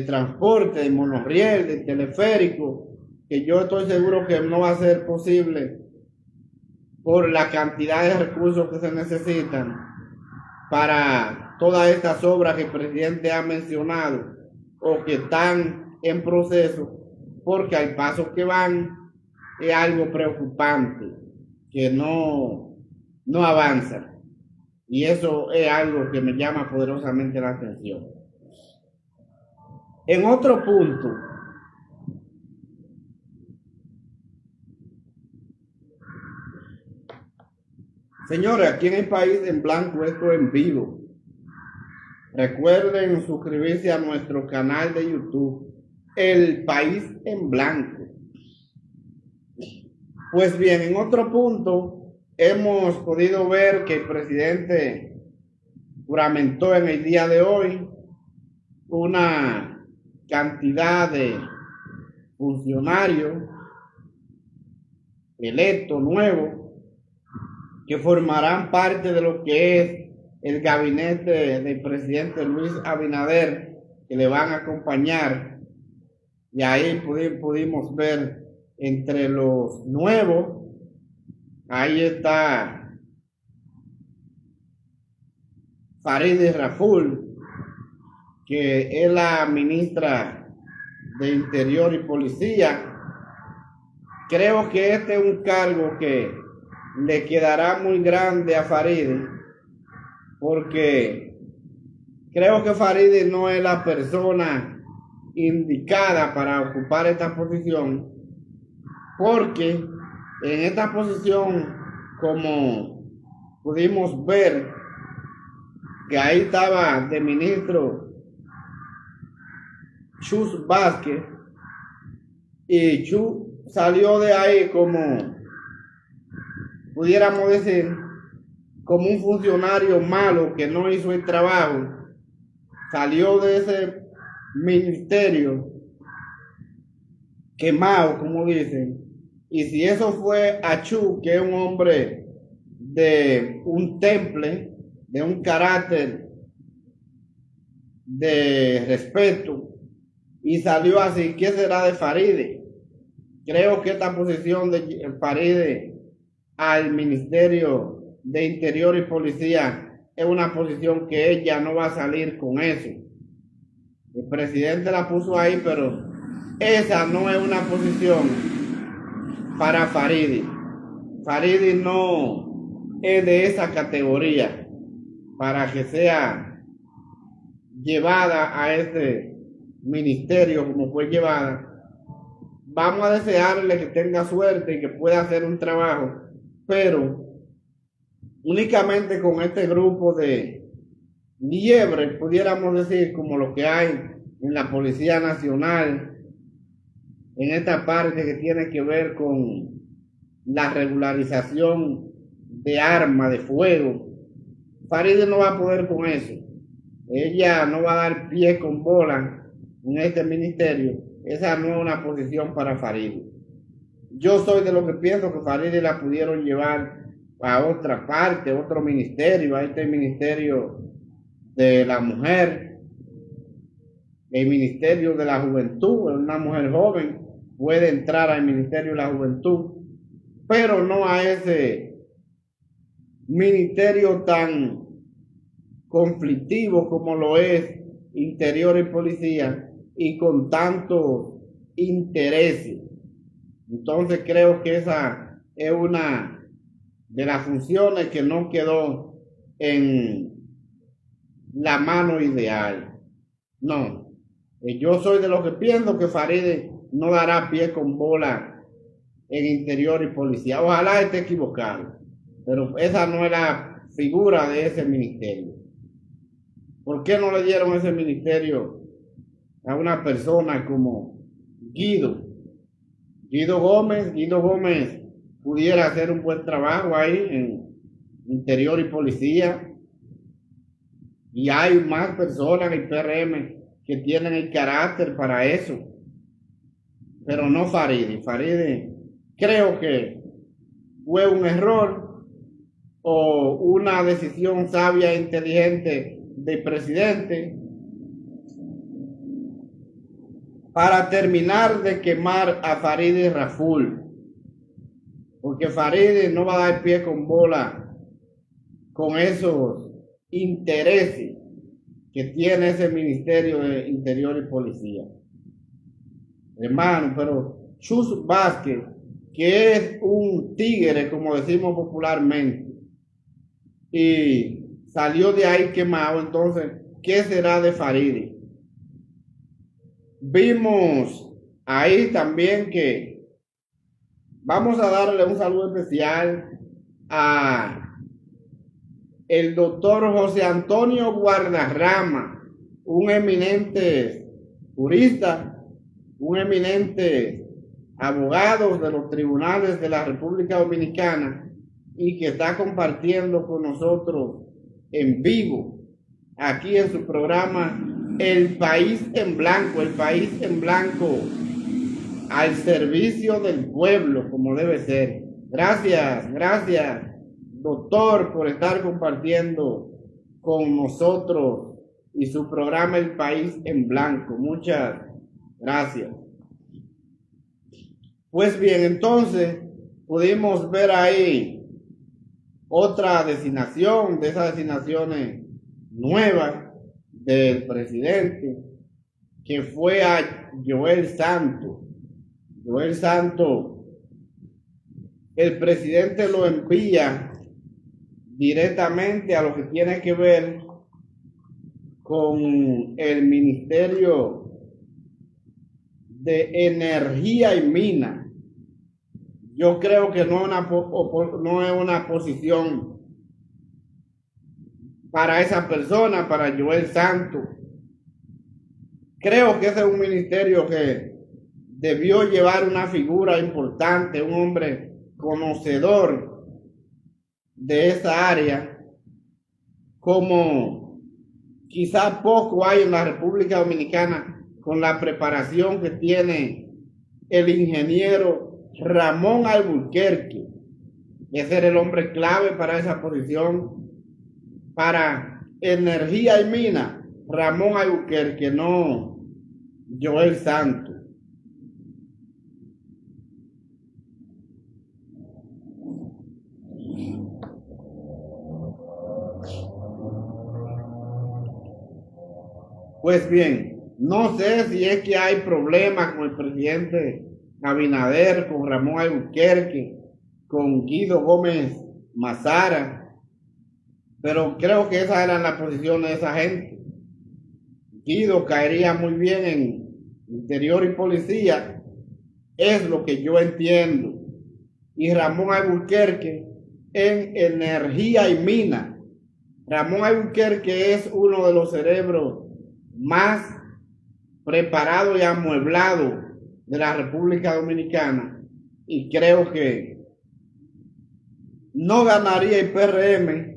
transporte, de monorriel, de teleférico, que yo estoy seguro que no va a ser posible por la cantidad de recursos que se necesitan para todas estas obras que el presidente ha mencionado o que están en proceso, porque al paso que van es algo preocupante, que no avanza, y eso es algo que me llama poderosamente la atención. En otro punto, señores, aquí en el País en Blanco, esto en vivo. Recuerden suscribirse a nuestro canal de YouTube, El País en Blanco. Pues bien, en otro punto, hemos podido ver que el presidente juramentó en el día de hoy una cantidad de funcionarios electos nuevos que formarán parte de lo que es el gabinete del presidente Luis Abinader, que le van a acompañar y ahí pudimos ver entre los nuevos, ahí está Farideh Raful, que es la ministra de Interior y Policía. Creo que este es un cargo que le quedará muy grande a Farideh, porque creo que Farideh no es la persona indicada para ocupar esta posición, porque en esta posición, como pudimos ver, que ahí estaba de ministro Chus Vázquez, y Chus salió de ahí como, pudiéramos decir, como un funcionario malo que no hizo el trabajo, salió de ese ministerio quemado, como dicen. Y si eso fue a Chu, que es un hombre de un temple, de un carácter de respeto, y salió así, ¿qué será de Farideh? Creo que esta posición de Farideh al Ministerio de Interior y Policía es una posición que ella no va a salir con eso. El presidente la puso ahí, pero esa no es una posición para Farideh. Farideh no es de esa categoría para que sea llevada a ese ministerio como fue llevada. Vamos a desearle que tenga suerte y que pueda hacer un trabajo, pero únicamente con este grupo de liebres, pudiéramos decir, como lo que hay en la Policía Nacional, en esta parte que tiene que ver con la regularización de armas de fuego. Farideh no va a poder con eso. Ella no va a dar pie con bola en este ministerio. Esa no es una posición para Farideh. Yo soy de los que pienso que Farideh la pudieron llevar a otra parte, otro ministerio. Ahí está el Ministerio de la Mujer, el Ministerio de la Juventud. Una mujer joven puede entrar al Ministerio de la Juventud, pero no a ese ministerio tan conflictivo como lo es Interior y Policía y con tanto interés. Entonces creo que esa es una de las funciones que no quedó en la mano ideal. No, yo soy de los que pienso que Farideh no dará pie con bola en Interior y Policía. Ojalá esté equivocado, pero esa no es la figura de ese ministerio. ¿Por qué no le dieron ese ministerio a una persona como Guido Gómez? Guido Gómez pudiera hacer un buen trabajo ahí en Interior y Policía, y hay más personas en el PRM que tienen el carácter para eso, pero no Farideh. Farideh creo que fue un error o una decisión sabia e inteligente del presidente para terminar de quemar a Farideh Raful, porque Farideh no va a dar pie con bola con esos intereses que tiene ese Ministerio de Interior y Policía. Hermano, pero Chus Vázquez, que es un tigre, como decimos popularmente, y salió de ahí quemado, entonces, ¿qué será de Farideh? Vimos ahí también que vamos a darle un saludo especial a el doctor José Antonio Guardarrama, un eminente jurista, un eminente abogado de los tribunales de la República Dominicana, y que está compartiendo con nosotros en vivo aquí en su programa El País en Blanco, El País en Blanco, al servicio del pueblo, como debe ser. Gracias, doctor, por estar compartiendo con nosotros y su programa El País en Blanco. Muchas gracias. Pues bien, entonces pudimos ver ahí otra designación de esas designaciones nuevas del presidente, que fue a Joel Santos. Joel Santos, el presidente lo envía directamente a lo que tiene que ver con el Ministerio de Energía y Minas. Yo creo que no es una posición para esa persona, para Joel Santos. Creo que ese es un ministerio que debió llevar una figura importante, un hombre conocedor de esa área, como quizá poco hay en la República Dominicana con la preparación que tiene el ingeniero Ramón Alburquerque. Ese era el hombre clave para esa posición, para energía y mina, Ramón Alburquerque, no Joel Santos. Pues bien, no sé si es que hay problemas con el presidente Abinader, con Ramón Alburquerque, con Guido Gómez Mazara, pero creo que esas eran las posiciones de esa gente. Guido caería muy bien en Interior y Policía, es lo que yo entiendo, y Ramón Alburquerque en Energía y Mina. Ramón Alburquerque es uno de los cerebros más preparado y amueblado de la República Dominicana, y creo que no ganaría el PRM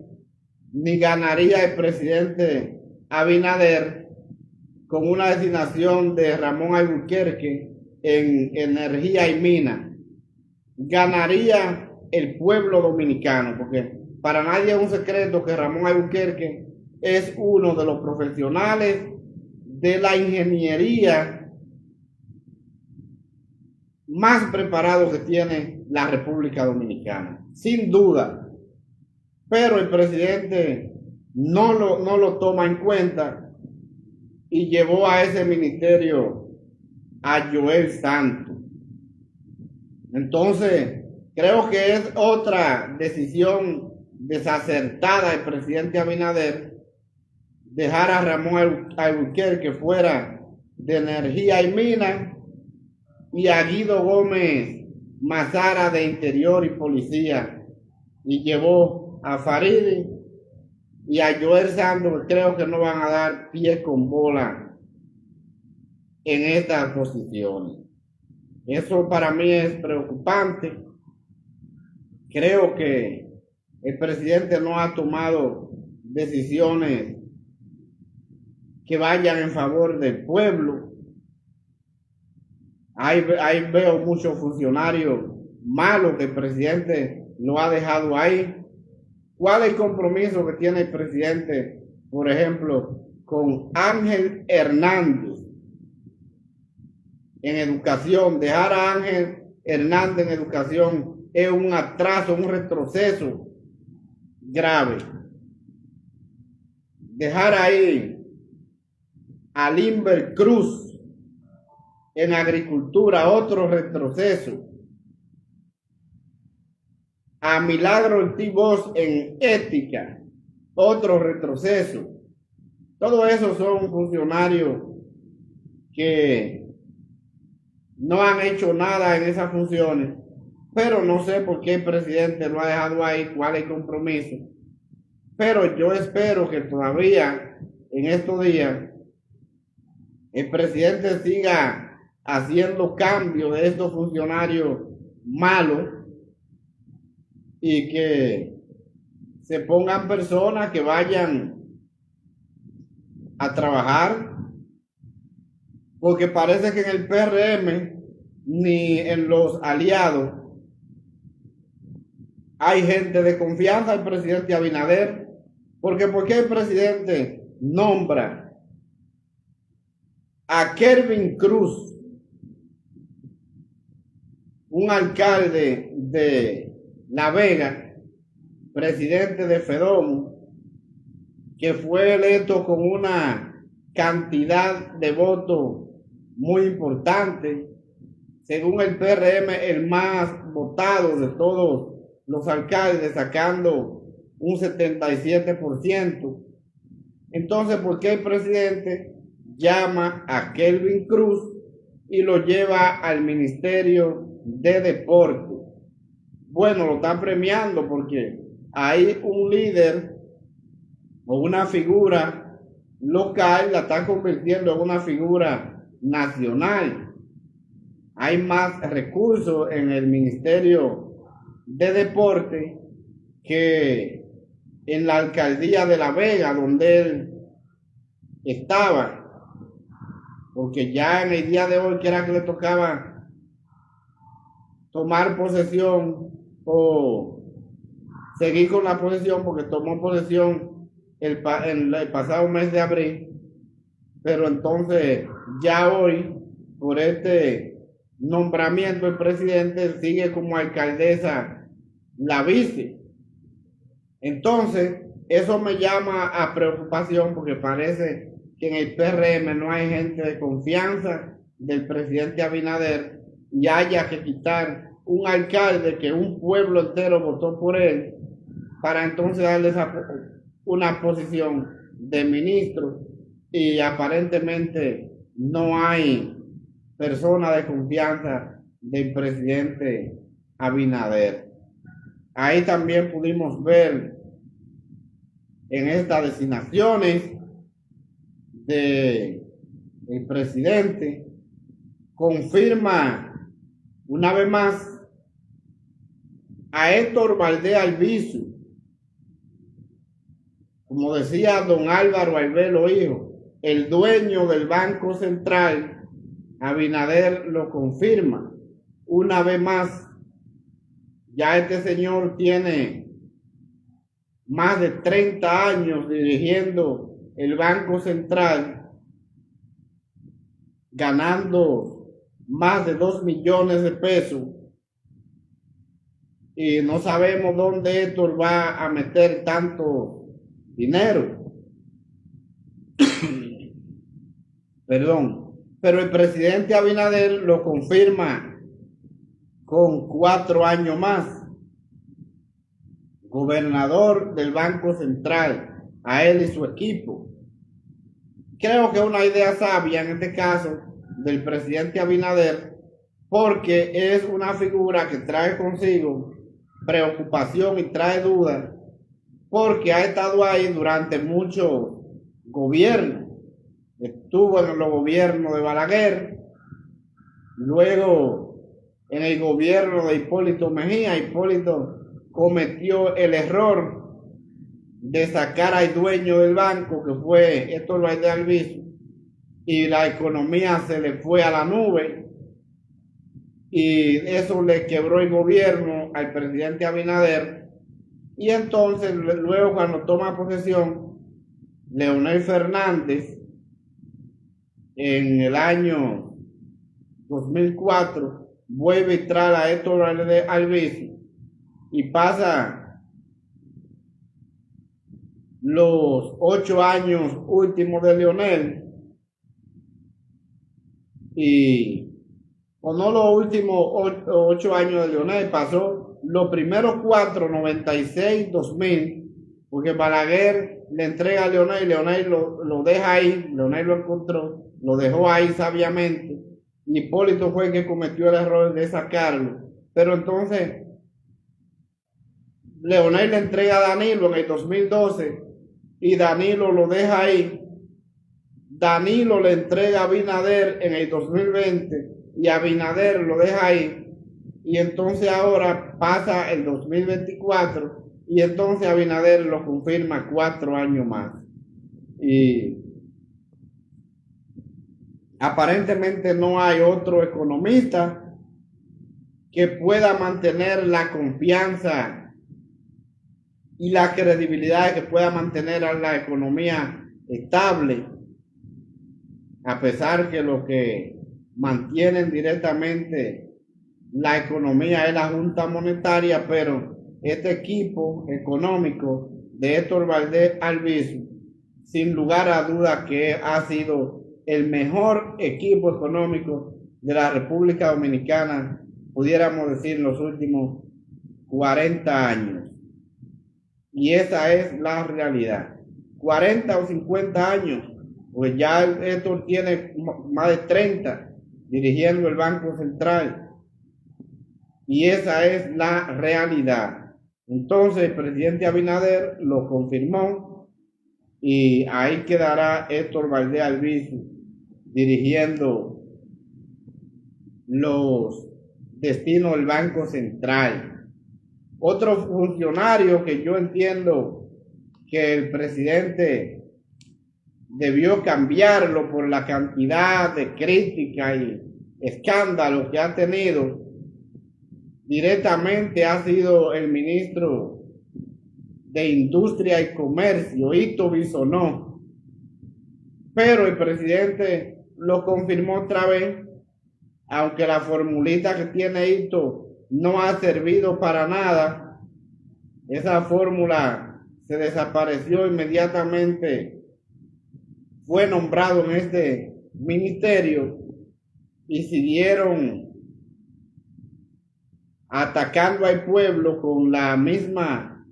ni ganaría el presidente Abinader con una designación de Ramón Alburquerque en energía y mina. Ganaría el pueblo dominicano, porque para nadie es un secreto que Ramón Alburquerque es uno de los profesionales de la ingeniería más preparado que tiene la República Dominicana, sin duda. Pero el presidente no lo toma en cuenta y llevó a ese ministerio a Joel Santos. Entonces, creo que es otra decisión desacertada del presidente Abinader dejar a Ramón Alburquerque fuera de energía y mina y a Guido Gómez Mazara de Interior y Policía, y llevó a Farideh y a Joel Santos, que creo que no van a dar pie con bola en estas posiciones. Eso para mí es preocupante. Creo que el presidente no ha tomado decisiones que vayan en favor del pueblo. Ahí veo muchos funcionarios malos que el presidente lo ha dejado ahí. ¿Cuál es el compromiso que tiene el presidente, por ejemplo, con Ángel Hernández en educación? Dejar a Ángel Hernández en educación es un atraso, un retroceso grave. Dejar ahí a Limber Cruz en agricultura, otro retroceso. A Milagro Ortiz Bosch en ética, otro retroceso. Todos esos son funcionarios que no han hecho nada en esas funciones, pero no sé por qué el presidente lo ha dejado ahí, cuál es el compromiso. Pero yo espero que todavía en estos días el presidente siga haciendo cambios de estos funcionarios malos y que se pongan personas que vayan a trabajar, porque parece que en el PRM ni en los aliados hay gente de confianza del presidente Abinader, porque ¿por qué el presidente nombra a Kelvin Cruz un alcalde de La Vega, presidente de FEDOMO, que fue electo con una cantidad de votos muy importante, según el PRM, el más votado de todos los alcaldes, sacando un 77%. Entonces, ¿por qué el presidente llama a Kelvin Cruz y lo lleva al Ministerio de Deporte? Bueno, lo está premiando porque hay un líder o una figura local, la está convirtiendo en una figura nacional. Hay más recursos en el Ministerio de Deporte que en la alcaldía de La Vega, donde él estaba, porque ya en el día de hoy, que era que le tocaba tomar posesión o seguir con la posesión, porque tomó posesión el pasado mes de abril, pero entonces ya hoy, por este nombramiento, el presidente sigue como alcaldesa la vice. Entonces, eso me llama a preocupación porque parece que en el PRM no hay gente de confianza del presidente Abinader y haya que quitar un alcalde que un pueblo entero votó por él para entonces darle una posición de ministro, y aparentemente no hay persona de confianza del presidente Abinader. Ahí también pudimos ver en estas designaciones del presidente, confirma una vez más a Héctor Valdés Albizu. Como decía don Álvaro Albelo hijo, el dueño del Banco Central, Abinader lo confirma una vez más. Ya este señor tiene más de 30 años dirigiendo el Banco Central, ganando más de 2 millones de pesos, y no sabemos dónde Héctor va a meter tanto dinero. Perdón, pero el presidente Abinader lo confirma con 4 años más, gobernador del Banco Central, a él y su equipo. Creo que es una idea sabia en este caso del presidente Abinader, porque es una figura que trae consigo preocupación y trae dudas, porque ha estado ahí durante muchos gobiernos. Estuvo en los gobiernos de Balaguer, luego en el gobierno de Hipólito Mejía. Hipólito cometió el error de sacar al dueño del banco, que fue Héctor Valdés Albizu, y la economía se le fue a la nube, y eso le quebró el gobierno al presidente Abinader. Y entonces luego, cuando toma posesión Leonel Fernández en el año 2004, vuelve y trae a Héctor Valdés Albizu, y pasa los 8 años últimos de Leonel, o no los últimos 8 años de Leonel, pasó los primeros 4, 96, 2000, porque Balaguer le entrega a Leonel, Leonel lo deja ahí, Leonel lo encontró, lo dejó ahí sabiamente, y Hipólito fue el que cometió el error de sacarlo. Pero entonces Leonel le entrega a Danilo en el 2012 y Danilo lo deja ahí. Danilo le entrega a Abinader en el 2020 y Abinader lo deja ahí. Y entonces ahora pasa el 2024 y entonces Abinader lo confirma 4 años más. Y aparentemente no hay otro economista que pueda mantener la confianza y la credibilidad, que pueda mantener a la economía estable, a pesar que los que mantienen directamente la economía es la Junta Monetaria, pero este equipo económico de Héctor Valdés Albizu, sin lugar a duda que ha sido el mejor equipo económico de la República Dominicana, pudiéramos decir, en los últimos 40 años. Y esa es la realidad. 40 o 50 años, pues ya Héctor tiene más de 30 dirigiendo el Banco Central. Y esa es la realidad. Entonces el presidente Abinader lo confirmó y ahí quedará Héctor Valdés Albizu dirigiendo los destinos del Banco Central. Otro funcionario que yo entiendo que el presidente debió cambiarlo por la cantidad de críticas y escándalos que ha tenido, directamente ha sido el ministro de Industria y Comercio, Ito Bisonó. Pero el presidente lo confirmó otra vez, aunque la formulita que tiene Ito no ha servido para nada. Esa fórmula se desapareció inmediatamente. Fue nombrado en este ministerio y siguieron atacando al pueblo con la misma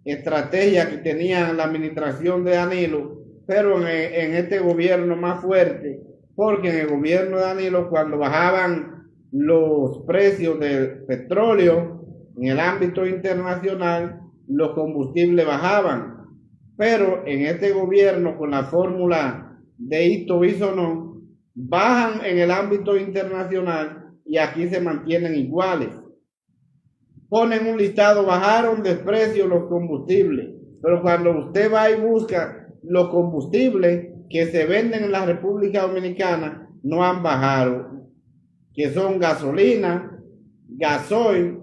estrategia que tenía la administración de Danilo, pero en este gobierno más fuerte, porque en el gobierno de Danilo, cuando bajaban los precios del petróleo en el ámbito internacional, los combustibles bajaban, pero en este gobierno, con la fórmula de Ito Bisonó, bajan en el ámbito internacional y aquí se mantienen iguales. Ponen un listado, bajaron de precio los combustibles, pero cuando usted va y busca los combustibles que se venden en la República Dominicana, no han bajado, que son gasolina, gasoil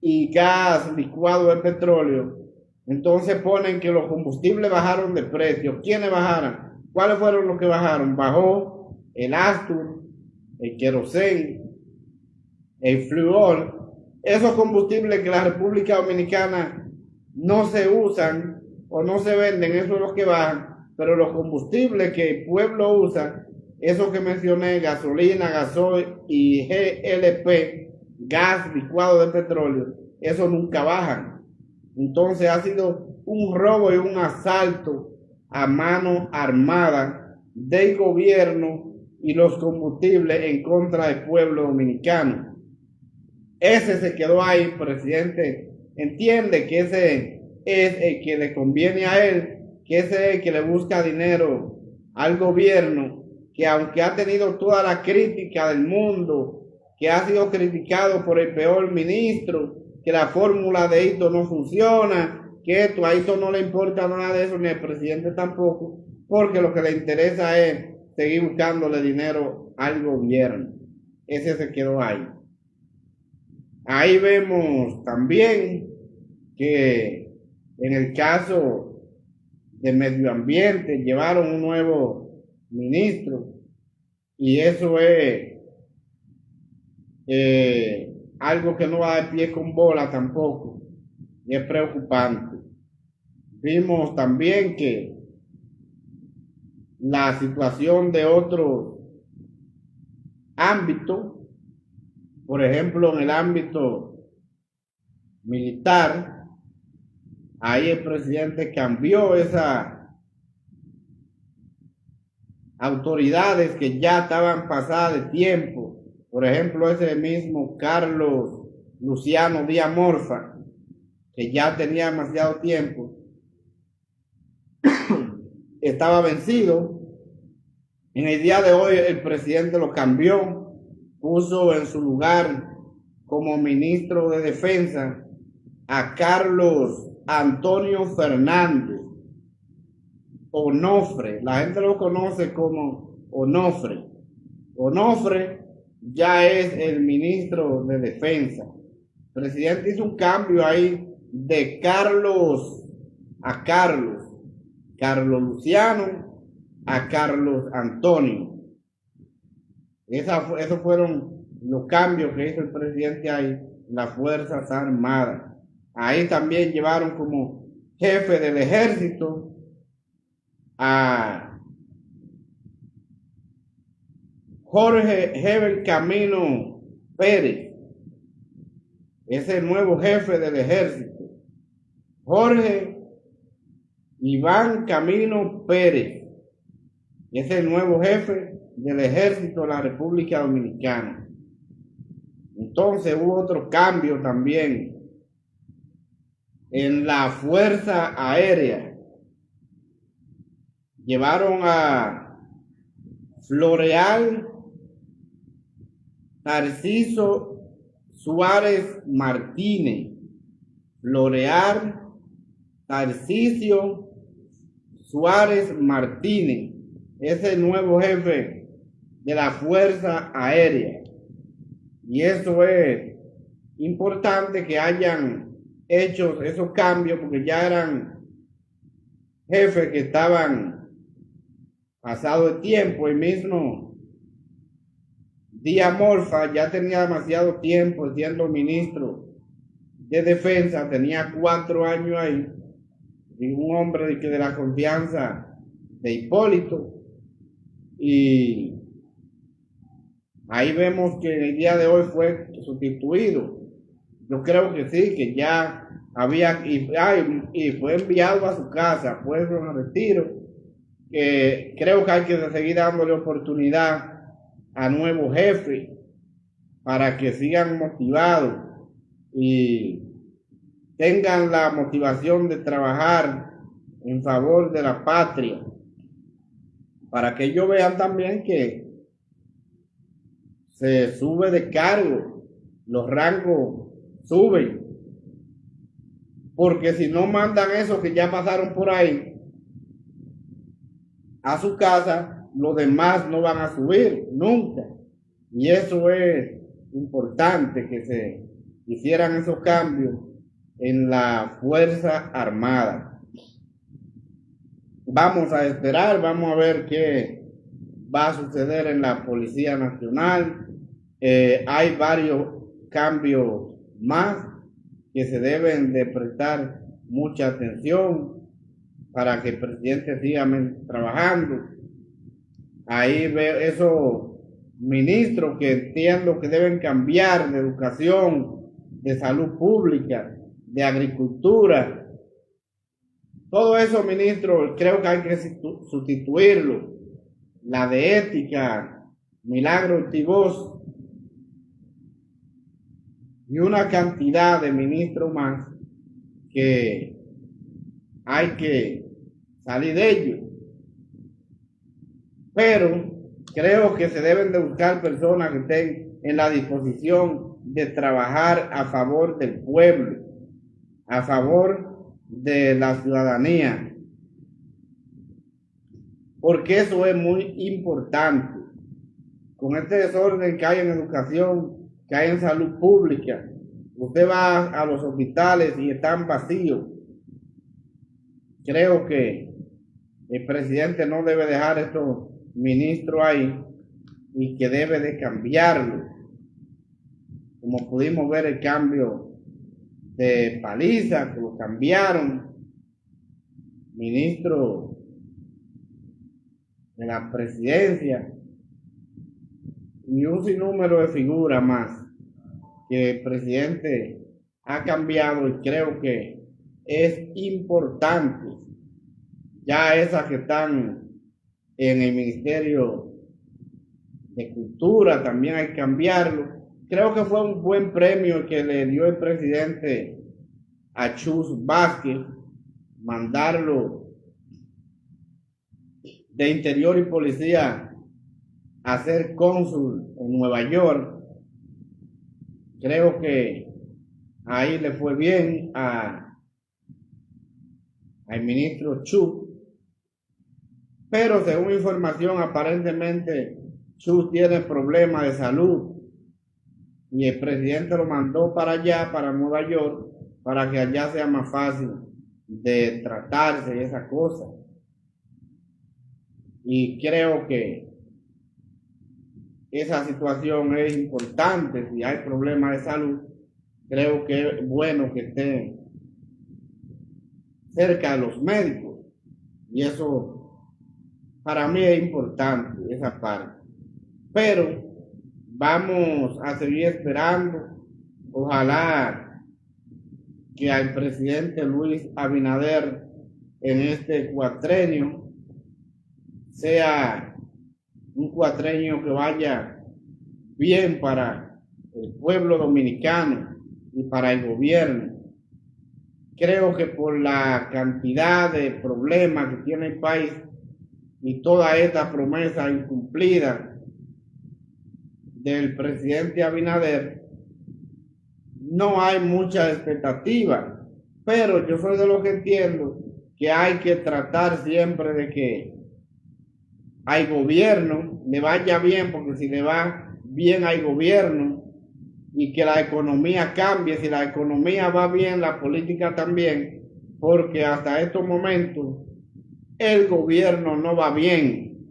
y gas licuado de petróleo. Entonces ponen que los combustibles bajaron de precio. ¿Quiénes bajaron? ¿Cuáles fueron los que bajaron? Bajó el Astur, el querosén, el fluor. Esos combustibles que la República Dominicana no se usan o no se venden, eso es lo que bajan, pero los combustibles que el pueblo usa, esos que mencioné, gasolina, gasoil y GLP, gas licuado de petróleo, esos nunca bajan. Entonces ha sido un robo y un asalto a mano armada del gobierno y los combustibles en contra del pueblo dominicano. Ese se quedó ahí, presidente. Entiende que ese es el que le conviene a él, que ese es el que le busca dinero al gobierno, que aunque ha tenido toda la crítica del mundo, que ha sido criticado por el peor ministro, que la fórmula de Ito no funciona, que esto a Ito no le importa nada de eso, ni al presidente tampoco, porque lo que le interesa es seguir buscándole dinero al gobierno. Ese se quedó ahí. Ahí vemos también que en el caso de medio ambiente llevaron un nuevo ministro y eso es algo que no va de pie con bola tampoco y es preocupante. Vimos también que la situación de otros ámbitos, por ejemplo, en el ámbito militar, ahí el presidente cambió esas autoridades que ya estaban pasadas de tiempo. Por ejemplo, ese mismo Carlos Luciano Díaz Morfa, que ya tenía demasiado tiempo, estaba vencido. En el día de hoy el presidente lo cambió, puso en su lugar como ministro de Defensa a Carlos Antonio Fernández Onofre. La gente lo conoce como Onofre. Onofre ya es el ministro de Defensa. El presidente hizo un cambio ahí de Carlos a Carlos Luciano a Carlos Antonio. Esos fueron los cambios que hizo el presidente ahí, las Fuerzas Armadas. Ahí también llevaron como jefe del ejército a Jorge Hebel Camino Pérez, es el nuevo jefe del ejército. Jorge Iván Camino Pérez es el nuevo jefe del ejército de la República Dominicana. Entonces hubo otro cambio también en la Fuerza Aérea. Llevaron a Floreal Narciso Suárez Martínez. Floreal Narciso Suárez Martínez es el nuevo jefe de la Fuerza Aérea. Y eso es importante que hayan hecho esos cambios, porque ya eran jefes que estaban pasado de tiempo. El mismo Díaz Morfa ya tenía demasiado tiempo siendo ministro de Defensa, tenía 4 años ahí, y un hombre de la confianza de Hipólito. Y ahí vemos que el día de hoy fue sustituido. Yo creo que sí, que ya había, y fue enviado a su casa, fue en retiro. Creo que hay que seguir dándole oportunidad a nuevos jefes para que sigan motivados y tengan la motivación de trabajar en favor de la patria, para que ellos vean también que se sube de cargo, los rangos suben, porque si no mandan esos que ya pasaron por ahí a su casa, los demás no van a subir nunca. Y eso es importante, que se hicieran esos cambios en la Fuerza Armada. Vamos a esperar, vamos a ver qué va a suceder en la Policía Nacional. Hay varios cambios más que se deben de prestar mucha atención para que el presidente siga trabajando. Ahí veo esos ministros que entiendo que deben cambiar, de educación, de salud pública, de agricultura. Todos esos ministros creo que hay que sustituirlos. La de ética, Milagro Ortigoz, y una cantidad de ministros más que hay que salir de ellos. Pero creo que se deben de buscar personas que estén en la disposición de trabajar a favor del pueblo, a favor de la ciudadanía, porque eso es muy importante. Con este desorden que hay en educación, que hay en salud pública, usted va a los hospitales y están vacíos. Creo que el presidente no debe dejar estos ministros ahí y que debe de cambiarlo, como pudimos ver el cambio de Paliza, que lo cambiaron, ministro de la presidencia, y un sinnúmero de figuras más que el presidente ha cambiado, y creo que es importante. Ya esas que están en el Ministerio de Cultura también hay que cambiarlo. Creo que fue un buen premio que le dio el presidente a Chus Vázquez, mandarlo de Interior y Policía a ser cónsul en Nueva York. Creo que ahí le fue bien al ministro Chus, pero según información, aparentemente Chus tiene problemas de salud y el presidente lo mandó para allá, para Nueva York, para que allá sea más fácil de tratarse y esa cosa. Y creo que esa situación es importante. Si hay problemas de salud, creo que es bueno que estén cerca de los médicos. Y eso para mí es importante, esa parte. Pero vamos a seguir esperando. Ojalá que al presidente Luis Abinader en este cuatrenio sea un cuatrenio que vaya bien para el pueblo dominicano y para el gobierno. Creo que por la cantidad de problemas que tiene el país y toda esta promesa incumplida del presidente Abinader, no hay mucha expectativa, pero yo soy de los que entiendo que hay que tratar siempre de que al gobierno le vaya bien, porque si le va bien al gobierno y que la economía cambie, si la economía va bien, la política también, porque hasta estos momentos el gobierno no va bien.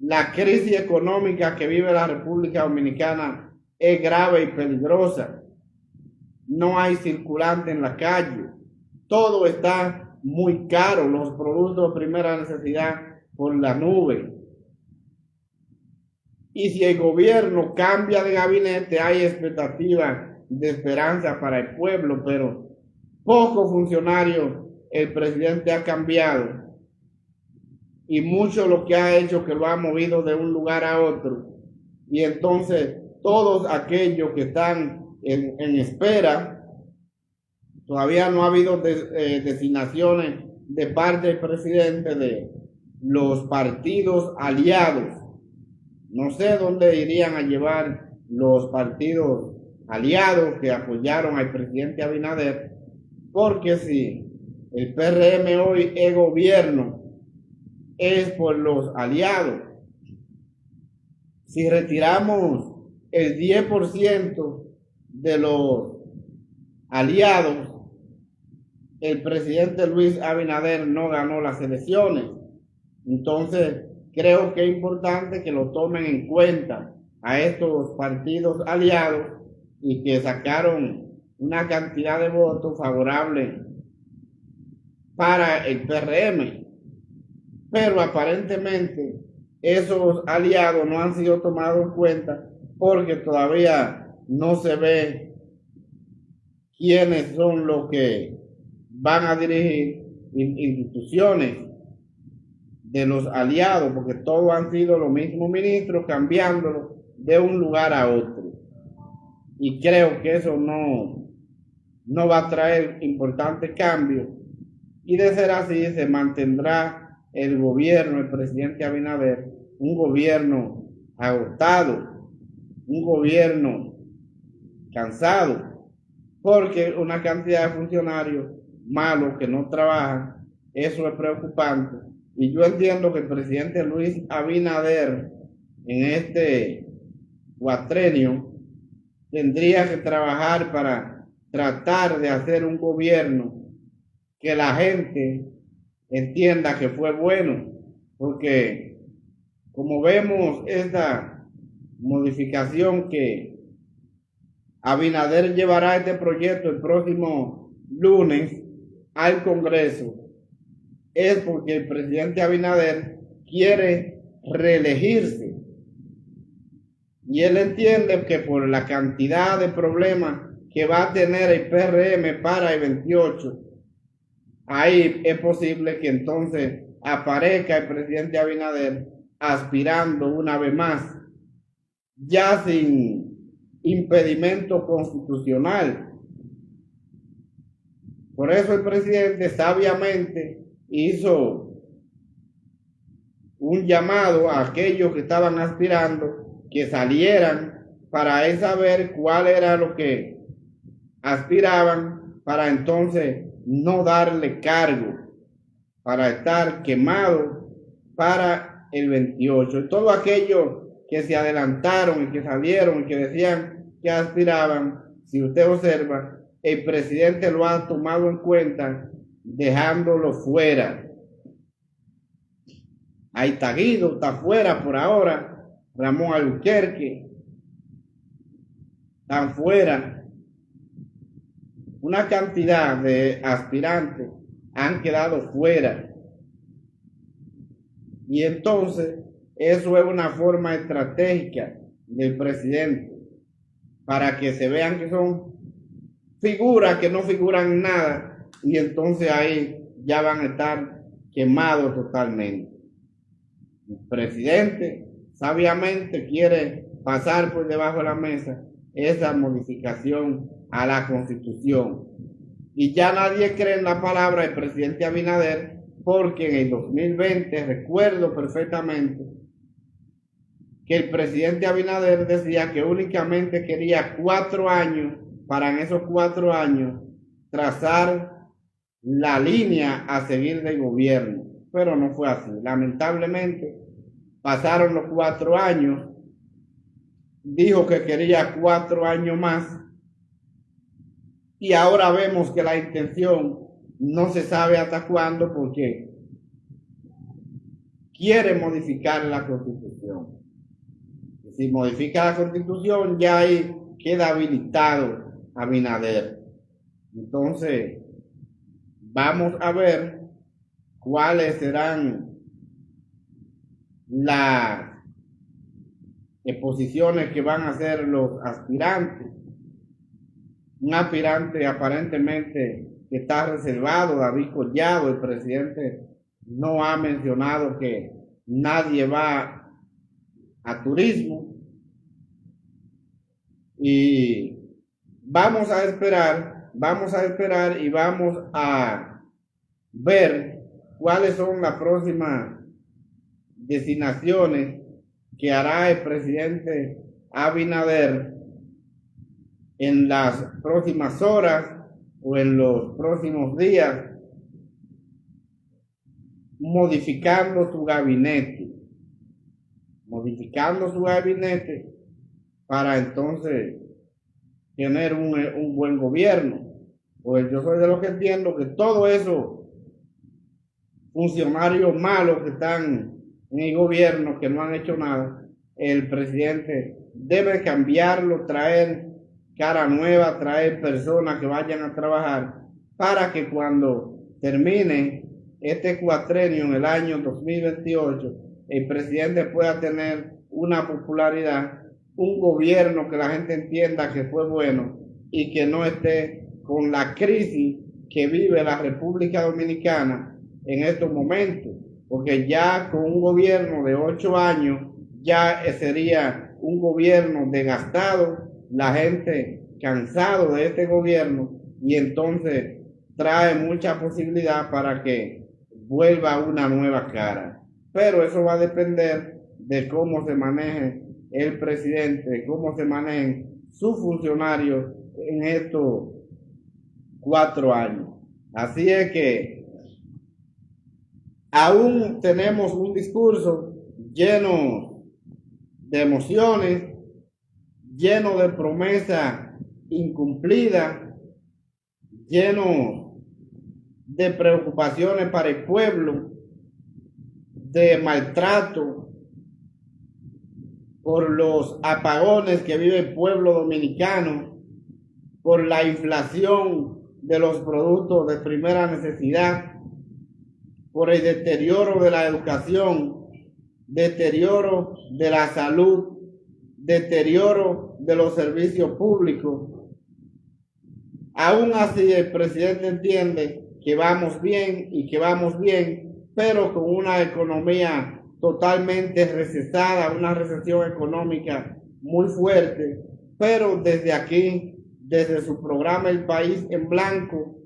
La crisis económica que vive la República Dominicana es grave y peligrosa. No hay circulante en la calle. Todo está muy caro, los productos de primera necesidad por la nube. Y si el gobierno cambia de gabinete, hay expectativa de esperanza para el pueblo, pero pocos funcionarios el presidente ha cambiado. Y mucho lo que ha hecho que lo ha movido de un lugar a otro. Y entonces todos aquellos que están en espera, todavía no ha habido designaciones de parte del presidente de los partidos aliados. No sé dónde irían a llevar los partidos aliados que apoyaron al presidente Abinader, porque si el PRM hoy es gobierno, es por los aliados. Si retiramos el 10% de los aliados, el presidente Luis Abinader no ganó las elecciones. Entonces, creo que es importante que lo tomen en cuenta a estos partidos aliados y que sacaron una cantidad de votos favorables para el PRM. Pero aparentemente esos aliados no han sido tomados en cuenta porque todavía no se ve quiénes son los que van a dirigir instituciones de los aliados, porque todos han sido los mismos ministros cambiándolo de un lugar a otro. Y creo que eso no va a traer importantes cambios. Y de ser así, se mantendrá el gobierno, el presidente Abinader, un gobierno agotado, un gobierno cansado, porque una cantidad de funcionarios malos que no trabajan, eso es preocupante. Y yo entiendo que el presidente Luis Abinader en este cuatrenio tendría que trabajar para tratar de hacer un gobierno que la gente entienda que fue bueno, porque como vemos esta modificación que Abinader llevará este proyecto el próximo lunes al Congreso, es porque el presidente Abinader quiere reelegirse y él entiende que por la cantidad de problemas que va a tener el PRM para el 28, ahí es posible que entonces aparezca el presidente Abinader aspirando una vez más, ya sin impedimento constitucional. Por eso el presidente sabiamente hizo un llamado a aquellos que estaban aspirando que salieran para saber cuál era lo que aspiraban, para entonces no darle cargo, para estar quemado para el 28. Y todos aquellos que se adelantaron y que salieron y que decían que aspiraban, si usted observa, el presidente lo ha tomado en cuenta dejándolo fuera. Ahí está Guido, está fuera por ahora, Ramón Albuquerque, están fuera. Una cantidad de aspirantes han quedado fuera. Y entonces, eso es una forma estratégica del presidente para que se vean que son figuras que no figuran nada, y entonces ahí ya van a estar quemados totalmente. El presidente sabiamente quiere pasar por debajo de la mesa esa modificación a la Constitución. Y ya nadie cree en la palabra del presidente Abinader, porque en el 2020 recuerdo perfectamente que el presidente Abinader decía que únicamente quería 4 años para en esos 4 años trazar la línea a seguir del gobierno, pero no fue así. Lamentablemente pasaron los 4 años, dijo que quería 4 años más, y ahora vemos que la intención no se sabe hasta cuándo, porque quiere modificar la Constitución. Si modifica la Constitución, ya ahí queda habilitado Abinader. Entonces, vamos a ver cuáles serán las exposiciones que van a hacer los aspirantes. Un aspirante aparentemente que está reservado, David Collado, el presidente no ha mencionado que nadie va a turismo, y vamos a esperar y vamos a ver cuáles son las próximas designaciones que hará el presidente Abinader en las próximas horas o en los próximos días, modificando su gabinete para entonces tener un buen gobierno. Pues yo soy de los que entiendo que todos esos funcionarios malos que están en el gobierno, que no han hecho nada, el presidente debe cambiarlo, traer cara nueva, traer personas que vayan a trabajar, para que cuando termine este cuatrenio en el año 2028, el presidente pueda tener una popularidad, un gobierno que la gente entienda que fue bueno y que no esté con la crisis que vive la República Dominicana en estos momentos, porque ya con un gobierno de 8 años ya sería un gobierno desgastado, la gente cansado de este gobierno, y entonces trae mucha posibilidad para que vuelva una nueva cara. Pero eso va a depender de cómo se maneje el presidente, de cómo se manejen sus funcionarios en estos 4 años. Así es que aún tenemos un discurso lleno de emociones, lleno de promesas incumplidas, lleno de preocupaciones para el pueblo, de maltrato por los apagones que vive el pueblo dominicano, por la inflación de los productos de primera necesidad, por el deterioro de la educación, deterioro de la salud, deterioro de los servicios públicos. Aún así, el presidente entiende que vamos bien y que vamos bien, pero con una economía totalmente recesada, una recesión económica muy fuerte. Pero desde aquí, desde su programa El País en Blanco,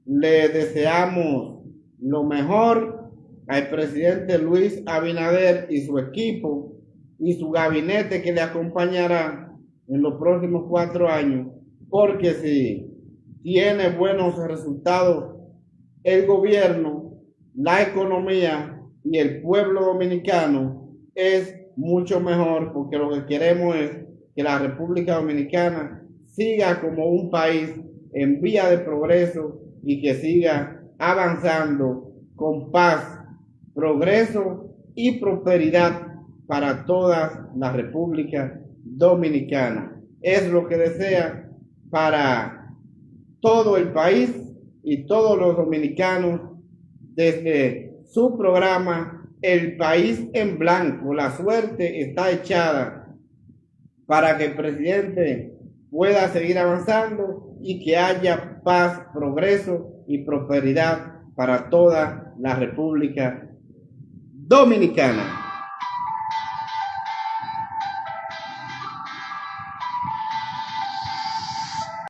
le deseamos lo mejor al presidente Luis Abinader y su equipo y su gabinete que le acompañará en los próximos 4 años, porque si tiene buenos resultados el gobierno, la economía y el pueblo dominicano, es mucho mejor, porque lo que queremos es que la República Dominicana siga como un país en vía de progreso y que siga avanzando con paz, progreso y prosperidad para toda la República Dominicana. Es lo que desea para todo el país y todos los dominicanos desde su programa El País en Blanco. La suerte está echada para que el presidente pueda seguir avanzando y que haya paz, progreso y prosperidad para toda la República Dominicana.